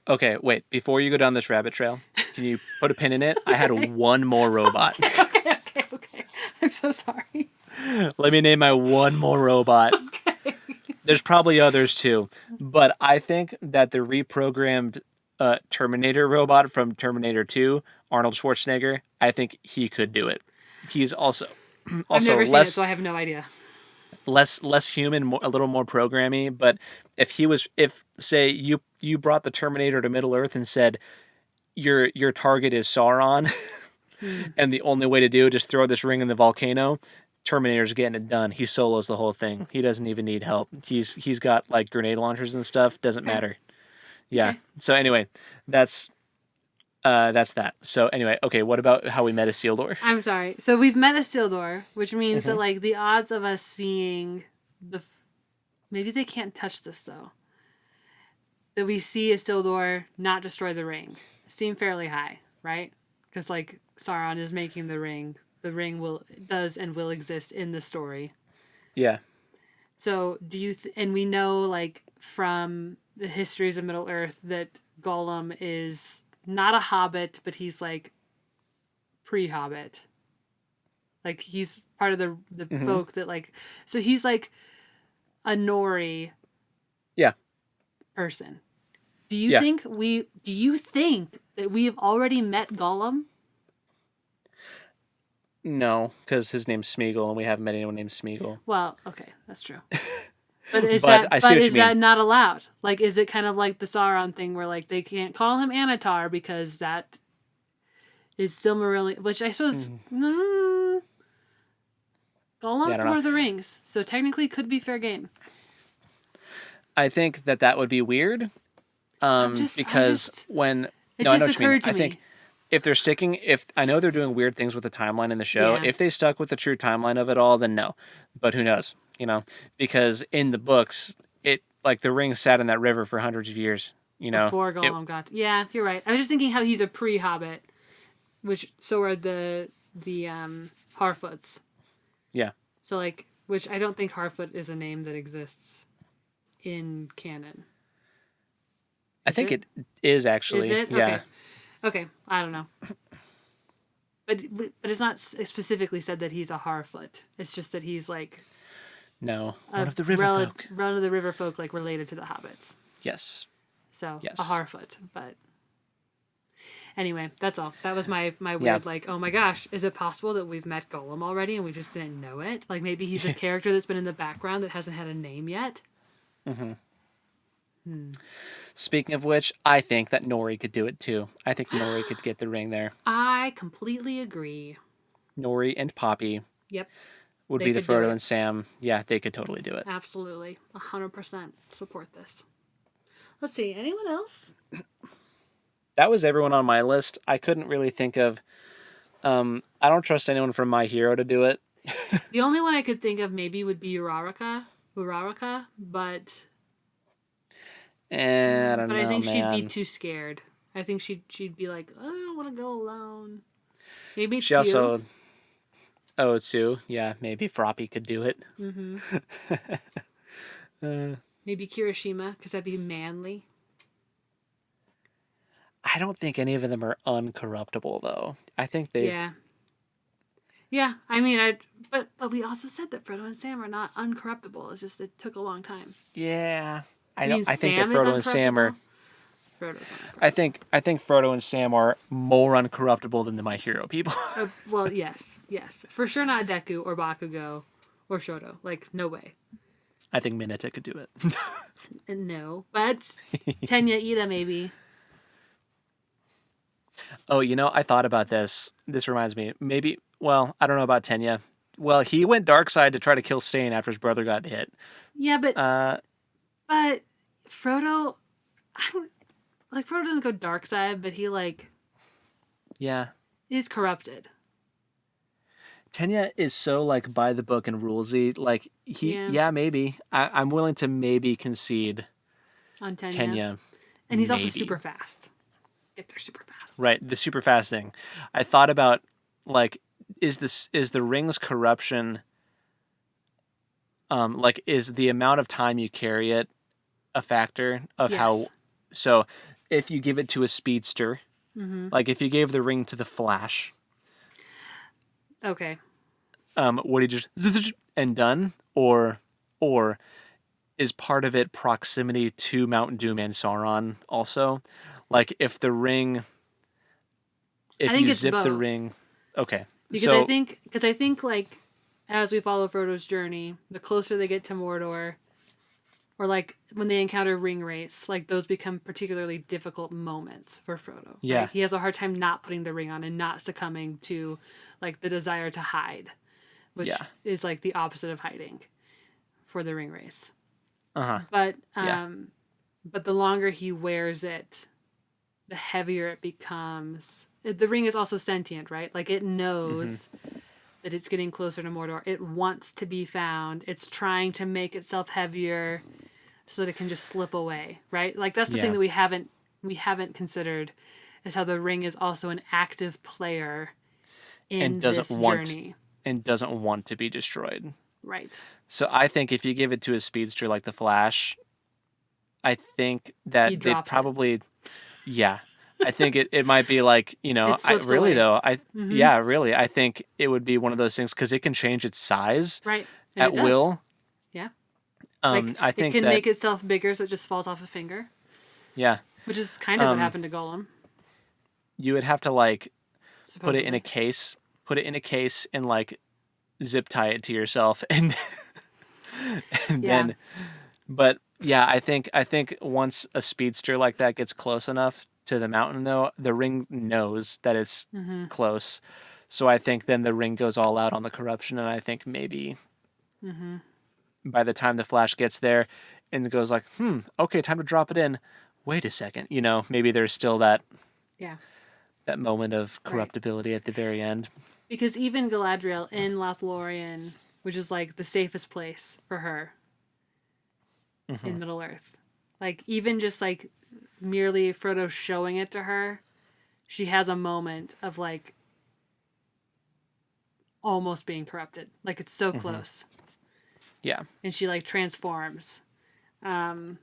Okay, wait. Before you go down this rabbit trail, can you put a pin in it? I had one more robot. Okay. I'm so sorry. Let me name my one more robot. Okay. There's probably others too, but I think that the reprogrammed Terminator robot from Terminator 2, Arnold Schwarzenegger, I think he could do it. He's also I've never seen it, so I have no idea. Less human, a little more programmy. But if say you brought the Terminator to Middle Earth and said your target is Sauron, and the only way to do it is throw this ring in the volcano, Terminator's getting it done. He solos the whole thing. He doesn't even need help. He's got like grenade launchers and stuff. Doesn't matter. Yeah. Okay. So anyway, that's that. So anyway, okay. What about how we met Isildur? I'm sorry. So we've met Isildur, which means that like the odds of us seeing maybe they can't touch this though. That we see Isildur not destroy the ring seem fairly high, right? Because like Sauron is making the ring. The ring will exist in the story. Yeah. So do you and we know like from the histories of Middle Earth that Gollum is not a hobbit, but he's like pre-hobbit. Like he's part of the folk that like, so he's like a Nori person. Do you think that we have already met Gollum? No, because his name's Smeagol, and we haven't met anyone named Smeagol. Well, okay, that's true. But is that not allowed? Like, is it kind of like the Sauron thing where like they can't call him Anatar because that is Silmarillion, which I suppose Gollum's Lord of the Rings, so technically could be fair game. I think that would be weird, because when it just occurred to me. I think if I know they're doing weird things with the timeline in the show, if they stuck with the true timeline of it all, then no. But who knows? You know, because in the books, it like the ring sat in that river for hundreds of years. You know, before Gollum got. Yeah, you're right. I was just thinking how he's a pre-Hobbit, which so are the Harfoots. Yeah. So like which I don't think Harfoot is a name that exists in canon. I think it is actually. Is it? Yeah. Okay. I don't know. But it's not specifically said that he's a Harfoot. It's just that he's like No, one of the river folk. One of the river folk, like related to the hobbits. Yes. So Yes. a Harfoot. But anyway, that's all. That was my weird like, oh my gosh, is it possible that we've met Gollum already and we just didn't know it? Like maybe he's a character that's been in the background that hasn't had a name yet. Speaking of which, I think that Nori could do it too. I think Nori could get the ring there. I completely agree. Nori and Poppy. Yep. Would be the Frodo and Sam. Yeah, they could totally do it. Absolutely. 100% support this. Let's see. Anyone else? That was everyone on my list. I couldn't really think of... I don't trust anyone from My Hero to do it. The only one I could think of maybe would be Uraraka, but... I don't know, I think man. she'd be too scared. I think she'd be like, I don't want to go alone. Maybe she also... Oh, Sue. Yeah, maybe Froppy could do it. Mm-hmm. Maybe Kirishima, because that'd be manly. I don't think any of them are uncorruptible, though. I think they... Yeah, I mean, but we also said that Frodo and Sam are not uncorruptible. It's just it took a long time. Yeah. I think that Sam Frodo and Sam are... Frodo's uncorruptible. I think Frodo and Sam are more uncorruptible than the My Hero people. Well, yes. For sure not Deku or Bakugo or Shoto. Like, no way. I think Mineta could do it. No. But Tenya Ida, maybe. Oh, I thought about this. This reminds me. Maybe, well, I don't know about Tenya. Well, he went dark side to try to kill Stain after his brother got hit. Yeah, but Frodo, Frodo doesn't go dark side, but he is corrupted. Tenya is so by the book and rulesy. Maybe I'm willing to maybe concede on Tenya. And he's also super fast. If they're super fast, right? The super fast thing. I thought about is the ring's corruption? Is the amount of time you carry it a factor of how? So, if you give it to a speedster, if you gave the ring to the Flash, okay, would he just and done, or is part of it proximity to Mount Doom and Sauron also? If the ring, if you zip the ring, okay. Because I think as we follow Frodo's journey, the closer they get to Mordor, or when they encounter ring wraiths, those become particularly difficult moments for Frodo. Yeah, right? He has a hard time not putting the ring on and not succumbing to the desire to hide, which is the opposite of hiding for the ring wraiths. But the longer he wears it, the heavier it becomes. The ring is also sentient, right? It knows that it's getting closer to Mordor. It wants to be found. It's trying to make itself heavier so that it can just slip away, right? That's the thing that we haven't considered, is how the ring is also an active player in this journey. And doesn't want to be destroyed. Right. So I think if you give it to a speedster like the Flash, I think that they probably... Yeah, I think it might be I think it would be one of those things because it can change its size at will. Yeah. I think it can make itself bigger so it just falls off a finger. Yeah. Which is kind of what happened to Gollum. You would have to put it in a case and zip tie it to yourself and then, but yeah, I think once a speedster like that gets close enough to the mountain, though, the ring knows that it's close. So I think then the ring goes all out on the corruption, and I think maybe by the time the Flash gets there and goes okay, time to drop it in. Wait a second, maybe there's still that moment of corruptibility at the very end. Because even Galadriel in Lothlorien, which is the safest place for her in Middle Earth, even just merely Frodo showing it to her, she has a moment of almost being corrupted. It's so close. Yeah. And she like transforms. And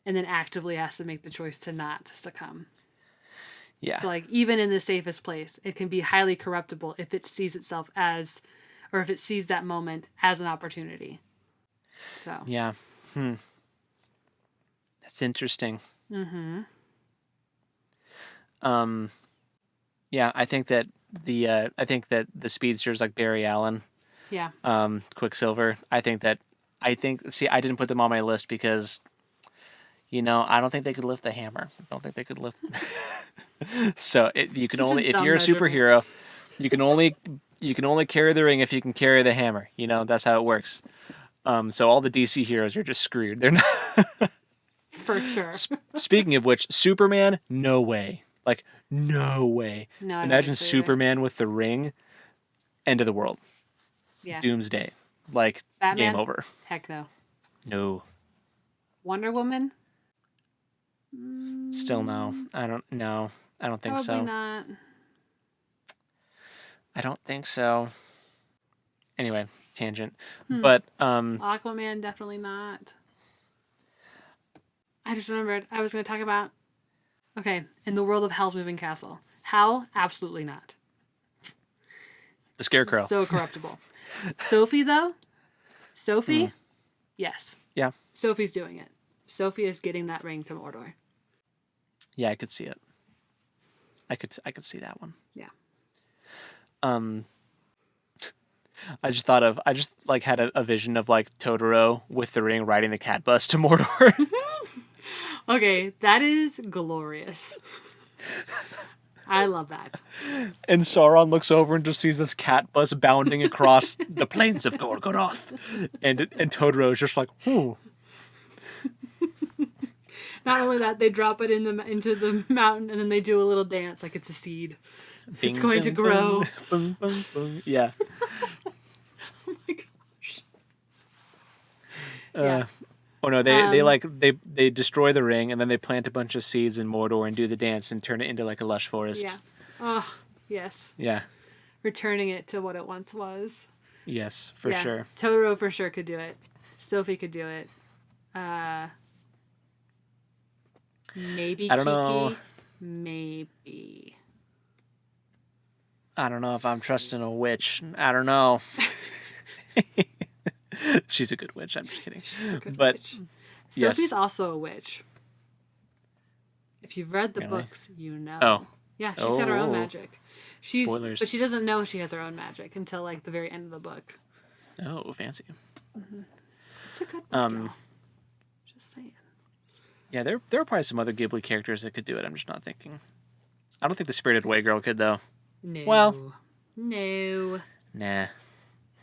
then actively has to make the choice to not succumb. Yeah. So like even in the safest place, it can be highly corruptible if it sees itself as, or if it sees that moment as an opportunity. So. Yeah. That's interesting. Mm-hmm. Yeah, I think that the speedsters like Barry Allen, Yeah. Quicksilver, I didn't put them on my list because, I don't think they could lift the hammer. I don't think they could lift. So you can Such a only, if dumb you're a measurement. superhero, you can only carry the ring if you can carry the hammer. That's how it works. So all the DC heroes are just screwed. They're not. For sure. Speaking of which, Superman, no way. Like, no way. No, I don't Imagine think so either. Superman with the ring. End of the world. Yeah. Doomsday. Like, Batman? game over. Heck no. No. Wonder Woman? Still no. I don't think Probably so. not. I don't think so. Anyway, tangent. But Aquaman, definitely not. I just remembered I was going to talk about. Okay, in the world of Hell's Moving Castle. Hal, absolutely not. the Scarecrow. So corruptible. Sophie, though? Sophie? Yes. Yeah. Sophie's doing it. Sophie is getting that ring to Mordor. Yeah, I could see it. I could see that one. Yeah. I just had a vision of like Totoro with the ring riding the cat bus to Mordor. Okay, that is glorious. I love that. And Sauron looks over and just sees this cat bus bounding across the plains of Gorgoroth. And Totoro is just like, whoo. Not only that, they drop it into the mountain and then they do a little dance like it's a seed. Bing, It's going to grow. Boom, boom, boom. Yeah. Oh my gosh. Yeah. Oh no, they destroy the ring and then they plant a bunch of seeds in Mordor and do the dance and turn it into like a lush forest. Yeah. Oh, yes. Yeah. Returning it to what it once was. Yes, for sure. Totoro for sure could do it. Sophie could do it. Maybe I don't Kiki. know. Maybe. I don't know if I'm trusting a witch. I don't know. She's a good witch. I'm just kidding. She's a good but witch. yes. Sophie's also a witch. If you've read the Really? books, you know. Oh. Yeah, she's got her own Oh. magic. Spoilers. But she doesn't know she has her own magic until like the very end of the book. Oh, fancy. It's a good book, y'all. Just saying. Yeah, there are probably some other Ghibli characters that could do it. I'm just not thinking. I don't think the Spirited Away girl could though. No. Well. No. Nah.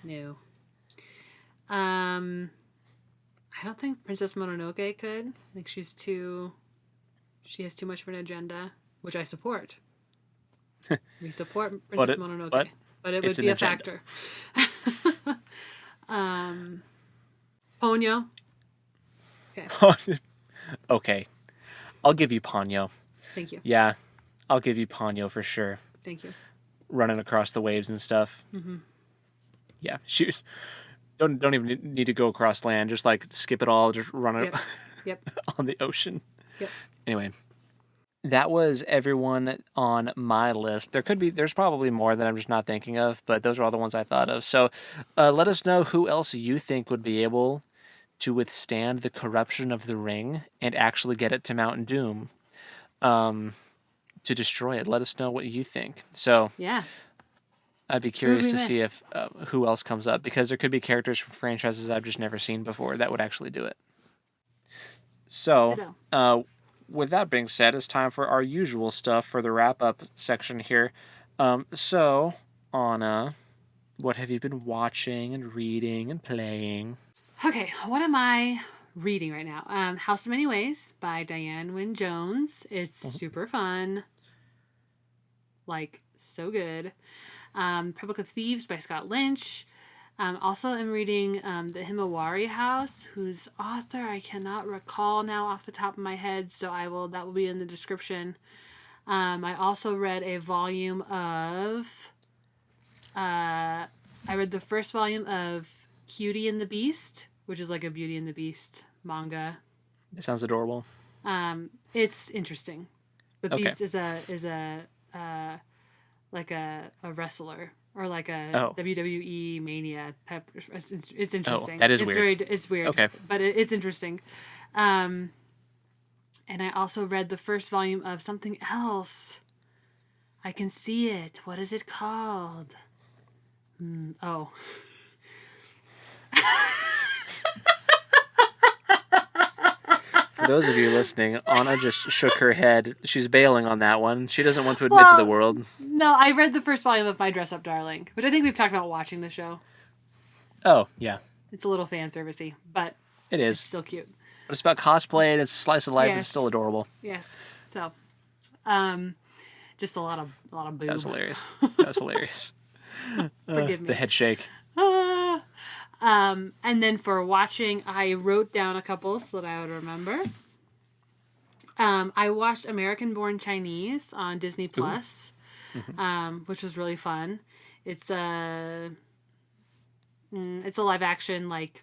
No. I don't think Princess Mononoke could. I think she has too much of an agenda, which I support. We support Princess Mononoke, but it would be a factor. Ponyo. Okay. Okay. I'll give you Ponyo. Thank you. Yeah. I'll give you Ponyo for sure. Thank you. Running across the waves and stuff. Mm-hmm. Yeah. She don't even need to go across land. Just like skip it all. Just run it Yep. on the ocean. Yep. Anyway. That was everyone on my list. There's probably more that I'm just not thinking of, but those are all the ones I thought of. So let us know who else you think would be able to withstand the corruption of the ring and actually get it to Mount Doom to destroy it. Let us know what you think. So Yeah. I'd be curious to see if who else comes up, because there could be characters from franchises I've just never seen before that would actually do it. So with that being said, it's time for our usual stuff for the wrap-up section here. So, Anna, what have you been watching and reading and playing? Okay, what am I reading right now? House of Many Ways by Diane Wynne Jones. It's super fun. Like, so good. Republic of Thieves by Scott Lynch. Also, I'm reading The Himawari House, whose author I cannot recall now off the top of my head, so that will be in the description. I also read a volume of I read the first volume of Cutie and the Beast, which is like a Beauty and the Beast manga. It sounds adorable. It's interesting. The Okay. Beast is a like a wrestler or like a WWE Mania type. It's interesting. That is it's weird. It's weird. Okay. But it's interesting. And I also read the first volume of something else. I can see it. What is it called? Oh. For those of you listening, Anna just shook her head. She's bailing on that one. She doesn't want to admit to the world. No, I read the first volume of My Dress Up Darling, which I think we've talked about watching the show. Oh, yeah. It's a little fan servicey, but it is. It's still cute. But it's about cosplay and it's a slice of life. Yes. It's still adorable. Yes. So, just a lot of boob. That was hilarious. That was hilarious. Forgive me. The head shake. And then for watching, I wrote down a couple so that I would remember. I watched American Born Chinese on Disney Plus, which was really fun. It's a live action, like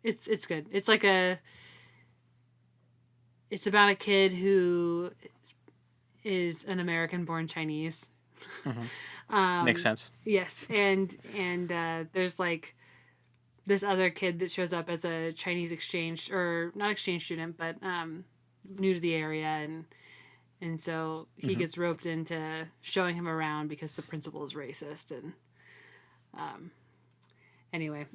it's good. It's like it's about a kid who is an American born Chinese. Makes sense. Yes, and there's like this other kid that shows up as a Chinese exchange, or not exchange student, but new to the area, and so he gets roped into showing him around because the principal is racist, and anyway.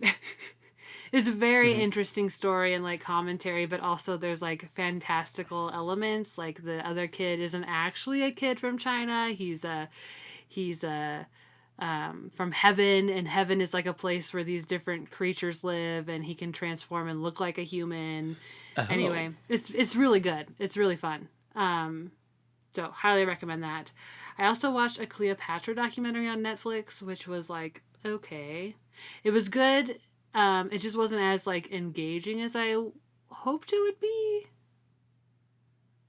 It's a very interesting story and like commentary, but also there's like fantastical elements. Like the other kid isn't actually a kid from China. He's from heaven, and heaven is like a place where these different creatures live, and he can transform and look like a human. Oh. Anyway, it's really good. It's really fun. So highly recommend that. I also watched a Cleopatra documentary on Netflix, which was like, okay. It was good. It just wasn't as like engaging as I hoped it would be.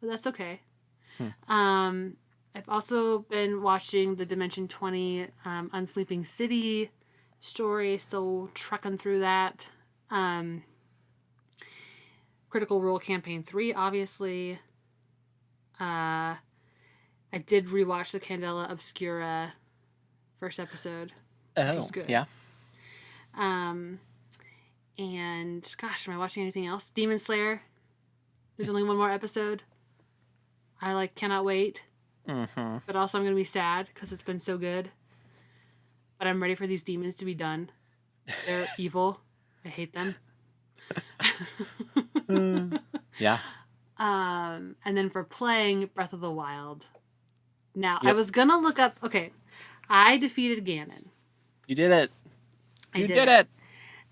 But that's okay. I've also been watching the Dimension 20 Unsleeping City story, so trucking through that. Critical Role Campaign 3, obviously. I did rewatch the Candela Obscura first episode. Which was good. Yeah. And gosh, am I watching anything else? Demon Slayer. There's only one more episode. I cannot wait. But also I'm gonna be sad because it's been so good. But I'm ready for these demons to be done. They're evil. I hate them. Yeah. And then for playing Breath of the Wild. Now I was gonna look up. Okay, I defeated Ganon. You did it. You did it. it.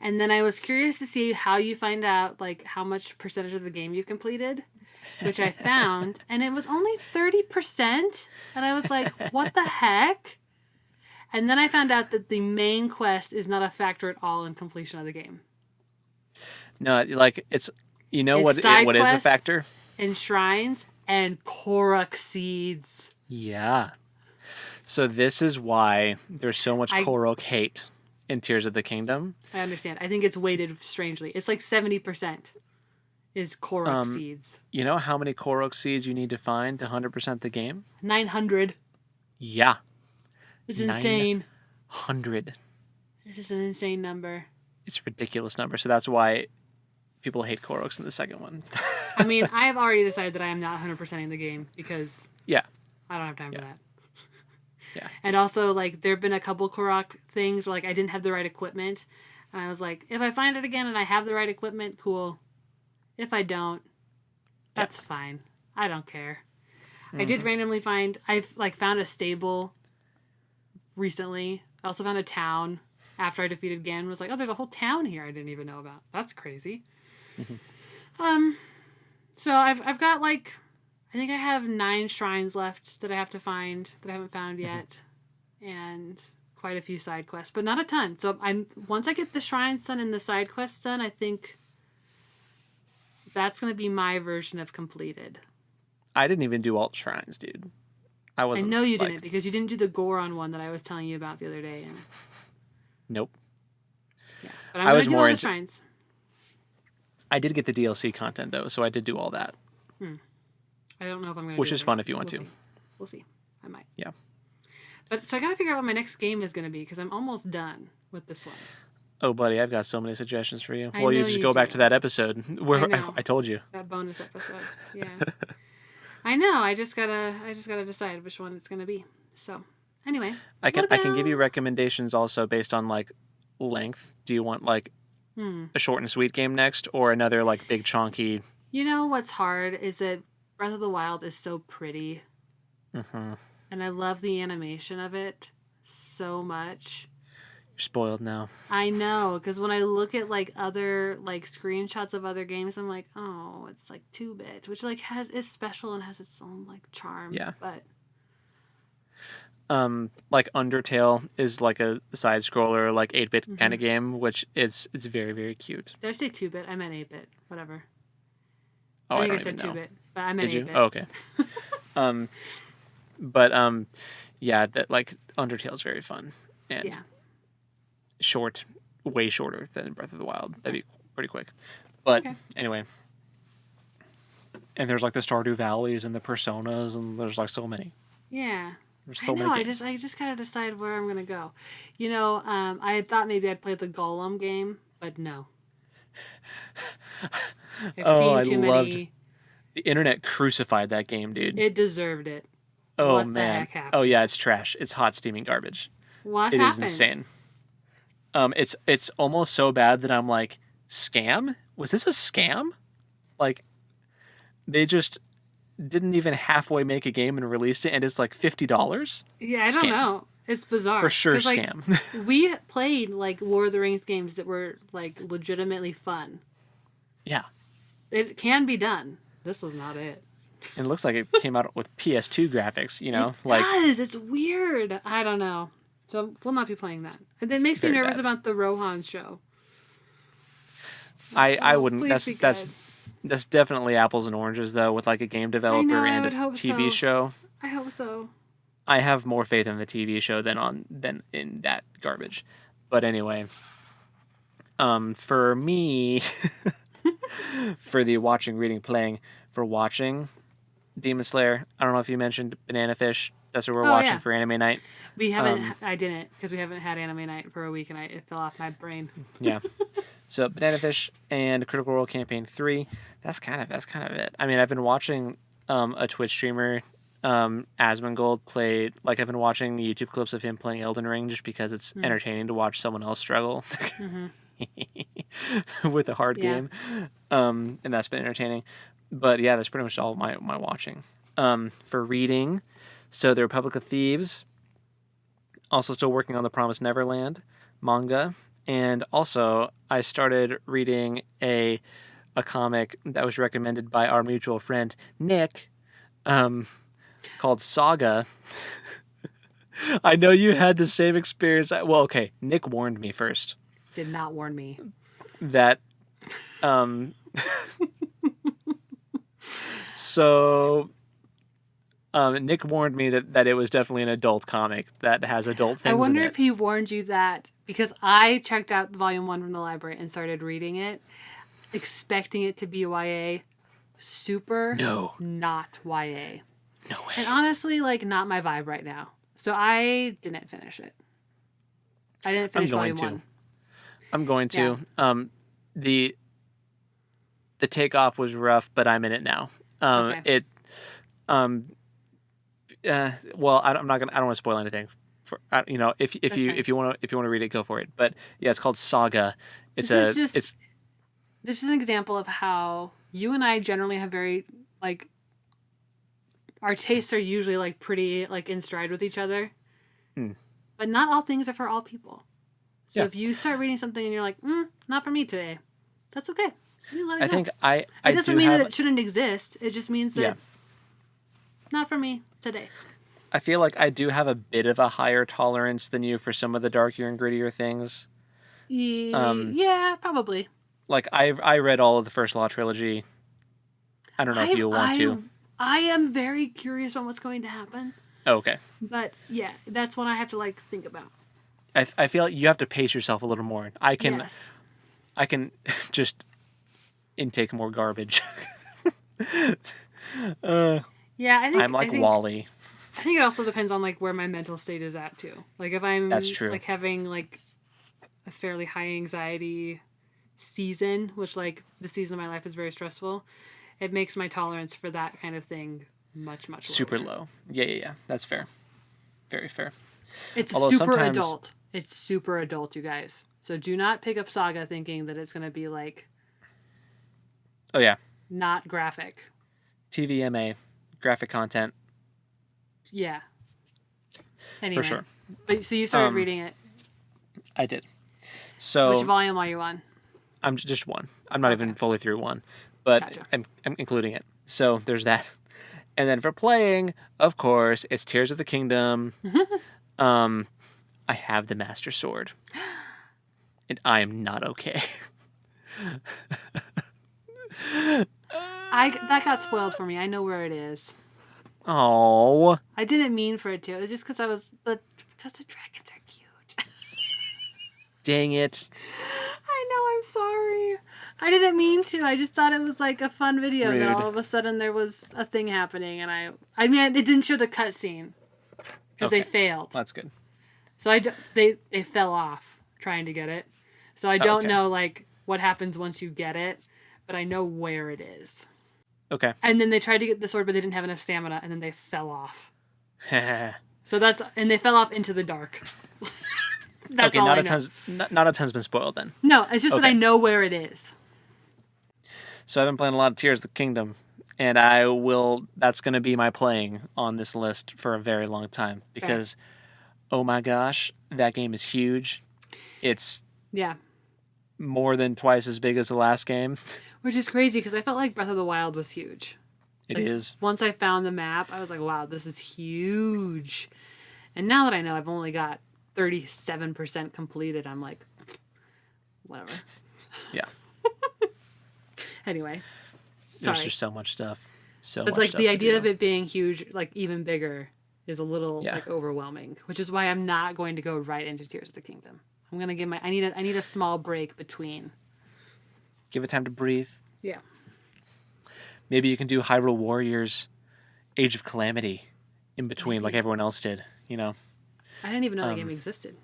And then I was curious to see how you find out how much percentage of the game you've completed, which I found, and it was only 30%. And I was like, what the heck? And then I found out that the main quest is not a factor at all in completion of the game. No, it's what is a factor? And shrines and Korok seeds. Yeah. So this is why there's so much Korok hate in Tears of the Kingdom. I understand. I think it's weighted strangely. It's like 70% is Korok seeds. You know how many Korok seeds you need to find to 100% the game? 900. Yeah. It's insane. 900. It is an insane number. It's a ridiculous number. So that's why people hate Koroks in the second one. I mean, I have already decided that I am not 100%ing the game because I don't have time for that. Yeah. And also, there have been a couple Korok things where, I didn't have the right equipment. And I was like, if I find it again and I have the right equipment, cool. If I don't, that's fine. I don't care. I did randomly find, I've, found a stable recently. I also found a town after I defeated Ganon. Was like, oh, there's a whole town here I didn't even know about. That's crazy. So I've got, I think I have 9 shrines left that I have to find that I haven't found yet, and quite a few side quests, but not a ton. So once I get the shrines done and the side quests done, I think that's going to be my version of completed. I didn't even do all the shrines, dude. I know you didn't, because you didn't do the Goron one that I was telling you about the other day. And... Nope. Yeah. But I'm going to do all the shrines. I did get the DLC content, though, so I did do all that. I don't know if I'm going to Which is fun if you want to. We'll see. I might. Yeah. But so I got to figure out what my next game is going to be because I'm almost done with this one. Oh, buddy, I've got so many suggestions for you. Well, you just go back to that episode where I told you. That bonus episode. Yeah. I know. I just gotta decide which one it's gonna be. So anyway. I can give you recommendations also based on like length. Do you want like a short and sweet game next or another like big chunky? You know what's hard is that Breath of the Wild is so pretty. Mm-hmm. And I love the animation of it so much. You're spoiled now. I know, because when I look at like other like screenshots of other games, I'm like, oh, it's like 2-bit, which like is special and has its own like charm. Yeah. But like Undertale is like a side scroller, like 8-bit kind of game, which it's very, very cute. Did I say 2-bit? I meant 8-bit. Whatever. Oh, I think I said 2-bit, but I meant 8-bit. Did you? Oh, okay. But yeah, that like Undertale's very fun and short, way shorter than Breath of the Wild. That'd be pretty quick. But anyway, and there's like the Stardew Valleys and the Personas, and there's like so many. Yeah. There's so many games. I just gotta decide where I'm gonna go. You know, I thought maybe I'd play the Golem game, but no. I've seen too many. The internet crucified that game, dude. It deserved it. Oh, what man. The heck happened? Oh, yeah, it's trash. It's hot steaming garbage. What happened? It is insane. It's almost so bad that I'm like, scam? Was this a scam? Like, they just didn't even halfway make a game and released it, and it's like $50? Yeah, I don't know. It's bizarre. For sure, scam. Like, we played like Lord of the Rings games that were like legitimately fun. Yeah. It can be done. This was not it. And it looks like it came out with PS2 graphics, you know? It does. It's weird. I don't know. So we'll not be playing that. And it makes me nervous about the Rohan show. I wouldn't. That's definitely apples and oranges though, with like a game developer and a TV show. I hope so. I have more faith in the TV show than in that garbage. But anyway, for me, for the watching, reading, playing, for watching Demon Slayer, I don't know if you mentioned Banana Fish. That's what we're watching for anime night. We haven't. I didn't because we haven't had anime night for a week, and it fell off my brain. Yeah. So Banana Fish and Critical Role Campaign 3. That's kind of it. I mean, I've been watching a Twitch streamer, Asmongold, play. Like I've been watching YouTube clips of him playing Elden Ring just because it's entertaining to watch someone else struggle with a hard game, and that's been entertaining. But yeah, that's pretty much all my watching. For reading, so the Republic of Thieves. Also still working on the Promised Neverland manga. And also I started reading a comic that was recommended by our mutual friend Nick, called Saga. I know you had the same experience. Well, okay, Nick warned me first. Did not warn me. That so Nick warned me that it was definitely an adult comic that has adult things in it. I wonder if he warned you that because I checked out Volume 1 from the library and started reading it, expecting it to be YA. Super not YA. No way. And honestly, like, not my vibe right now. So I didn't finish it. I didn't finish Volume 1. I'm going to. Yeah. The takeoff was rough, but I'm in it now. Okay. Well, I'm not gonna. I don't want to spoil anything. If you want to read it, go for it. But yeah, it's called Saga. This is an example of how you and I generally have very like. Our tastes are usually like pretty like in stride with each other, but not all things are for all people. So if you start reading something and you're like, not for me today, that's okay. You let it go. It doesn't mean that it shouldn't exist. It just means that not for me today. I feel like I do have a bit of a higher tolerance than you for some of the darker and grittier things. Yeah, probably. Like I read all of the First Law trilogy. I don't know if you'll want to. I am very curious on what's going to happen. Oh, okay. But yeah, that's one I have to like think about. I feel like you have to pace yourself a little more. I can I can just intake more garbage. Yeah, I'm like Wally. I think it also depends on like where my mental state is at too. Like if I'm That's true. like having like a fairly high anxiety season, which like the season of my life is very stressful, it makes my tolerance for that kind of thing much lower. Super low. Yeah. That's fair. Very fair. It's super adult. It's super adult, you guys. So do not pick up Saga thinking that it's going to be like... Oh, yeah. Not graphic. TVMA. Graphic content. Yeah. Anyway. For sure. But, so you started reading it. I did. So which volume are you on? I'm just one. I'm not even fully through one. But gotcha. I'm including it. So there's that. And then for playing, of course, it's Tears of the Kingdom. I have the Master Sword. And I am not okay. That got spoiled for me. I know where it is. Oh. I didn't mean for it to. It was just because because the dragons are cute. Dang it. I know, I'm sorry. I didn't mean to. I just thought it was like a fun video. Rude. That all of a sudden there was a thing happening, and I mean, it didn't show the cutscene because they failed. That's good. So they fell off trying to get it. So I don't know like what happens once you get it, but I know where it is. Okay. And then they tried to get the sword, but they didn't have enough stamina, and then they fell off. So and they fell off into the dark. That's all I know. Not a ton's been spoiled then. No, it's just that I know where it is. So I've been playing a lot of Tears of the Kingdom, and that's going to be my playing on this list for a very long time because, oh my gosh, that game is huge. It's more than twice as big as the last game. Which is crazy because I felt like Breath of the Wild was huge. It is. Once I found the map, I was like, wow, this is huge. And now that I know I've only got 37% completed, I'm like, whatever. Yeah. Anyway. There's just so much stuff. But like the idea of it being huge, like even bigger, is a little like overwhelming. Which is why I'm not going to go right into Tears of the Kingdom. I'm gonna give I need a small break between. Give it time to breathe. Yeah. Maybe you can do Hyrule Warriors Age of Calamity in between, like everyone else did, you know? I didn't even know that game existed.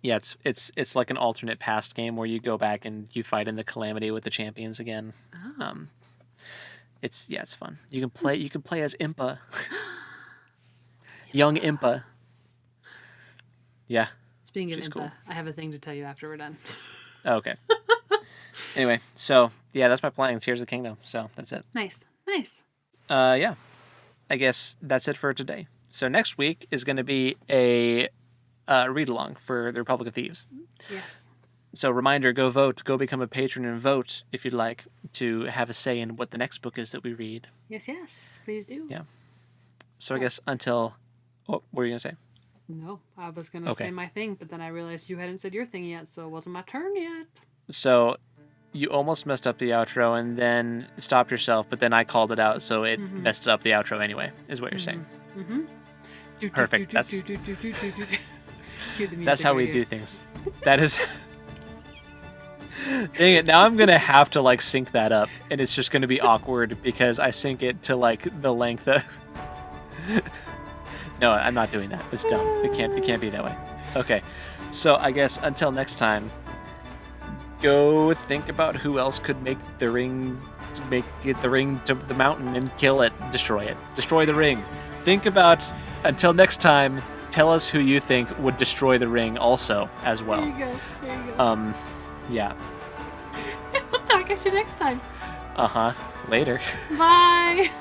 Yeah, it's like an alternate past game where you go back and you fight in the Calamity with the champions again. Oh. It's fun. You can play as Impa. Young Impa. Yeah. Speaking of Impa, cool. I have a thing to tell you after we're done. Oh, okay. Anyway, so yeah, that's my playing Tears of the Kingdom. So that's it. Nice. Yeah. I guess that's it for today. So next week is going to be a read along for the Republic of Thieves. Yes. So reminder, go vote, go become a patron and vote if you'd like to have a say in what the next book is that we read. Yes, please do. Yeah. So I guess what were you going to say? No, I was going to say my thing, but then I realized you hadn't said your thing yet, so it wasn't my turn yet. So you almost messed up the outro and then stopped yourself, but then I called it out, so it messed up the outro anyway, is what you're saying. Mm-hmm. Perfect. That's how we do things. That is... Dang it, now I'm going to have to, like, sync that up, and it's just going to be awkward because I sync it to, like, the length of... No, I'm not doing that. It's dumb. It can't be that way. Okay, so I guess until next time, go think about who else could make the ring to the mountain and kill it, destroy the ring. Think about, until next time, tell us who you think would destroy the ring also as well. There you go. Yeah. We'll talk at you next time. Later. Bye.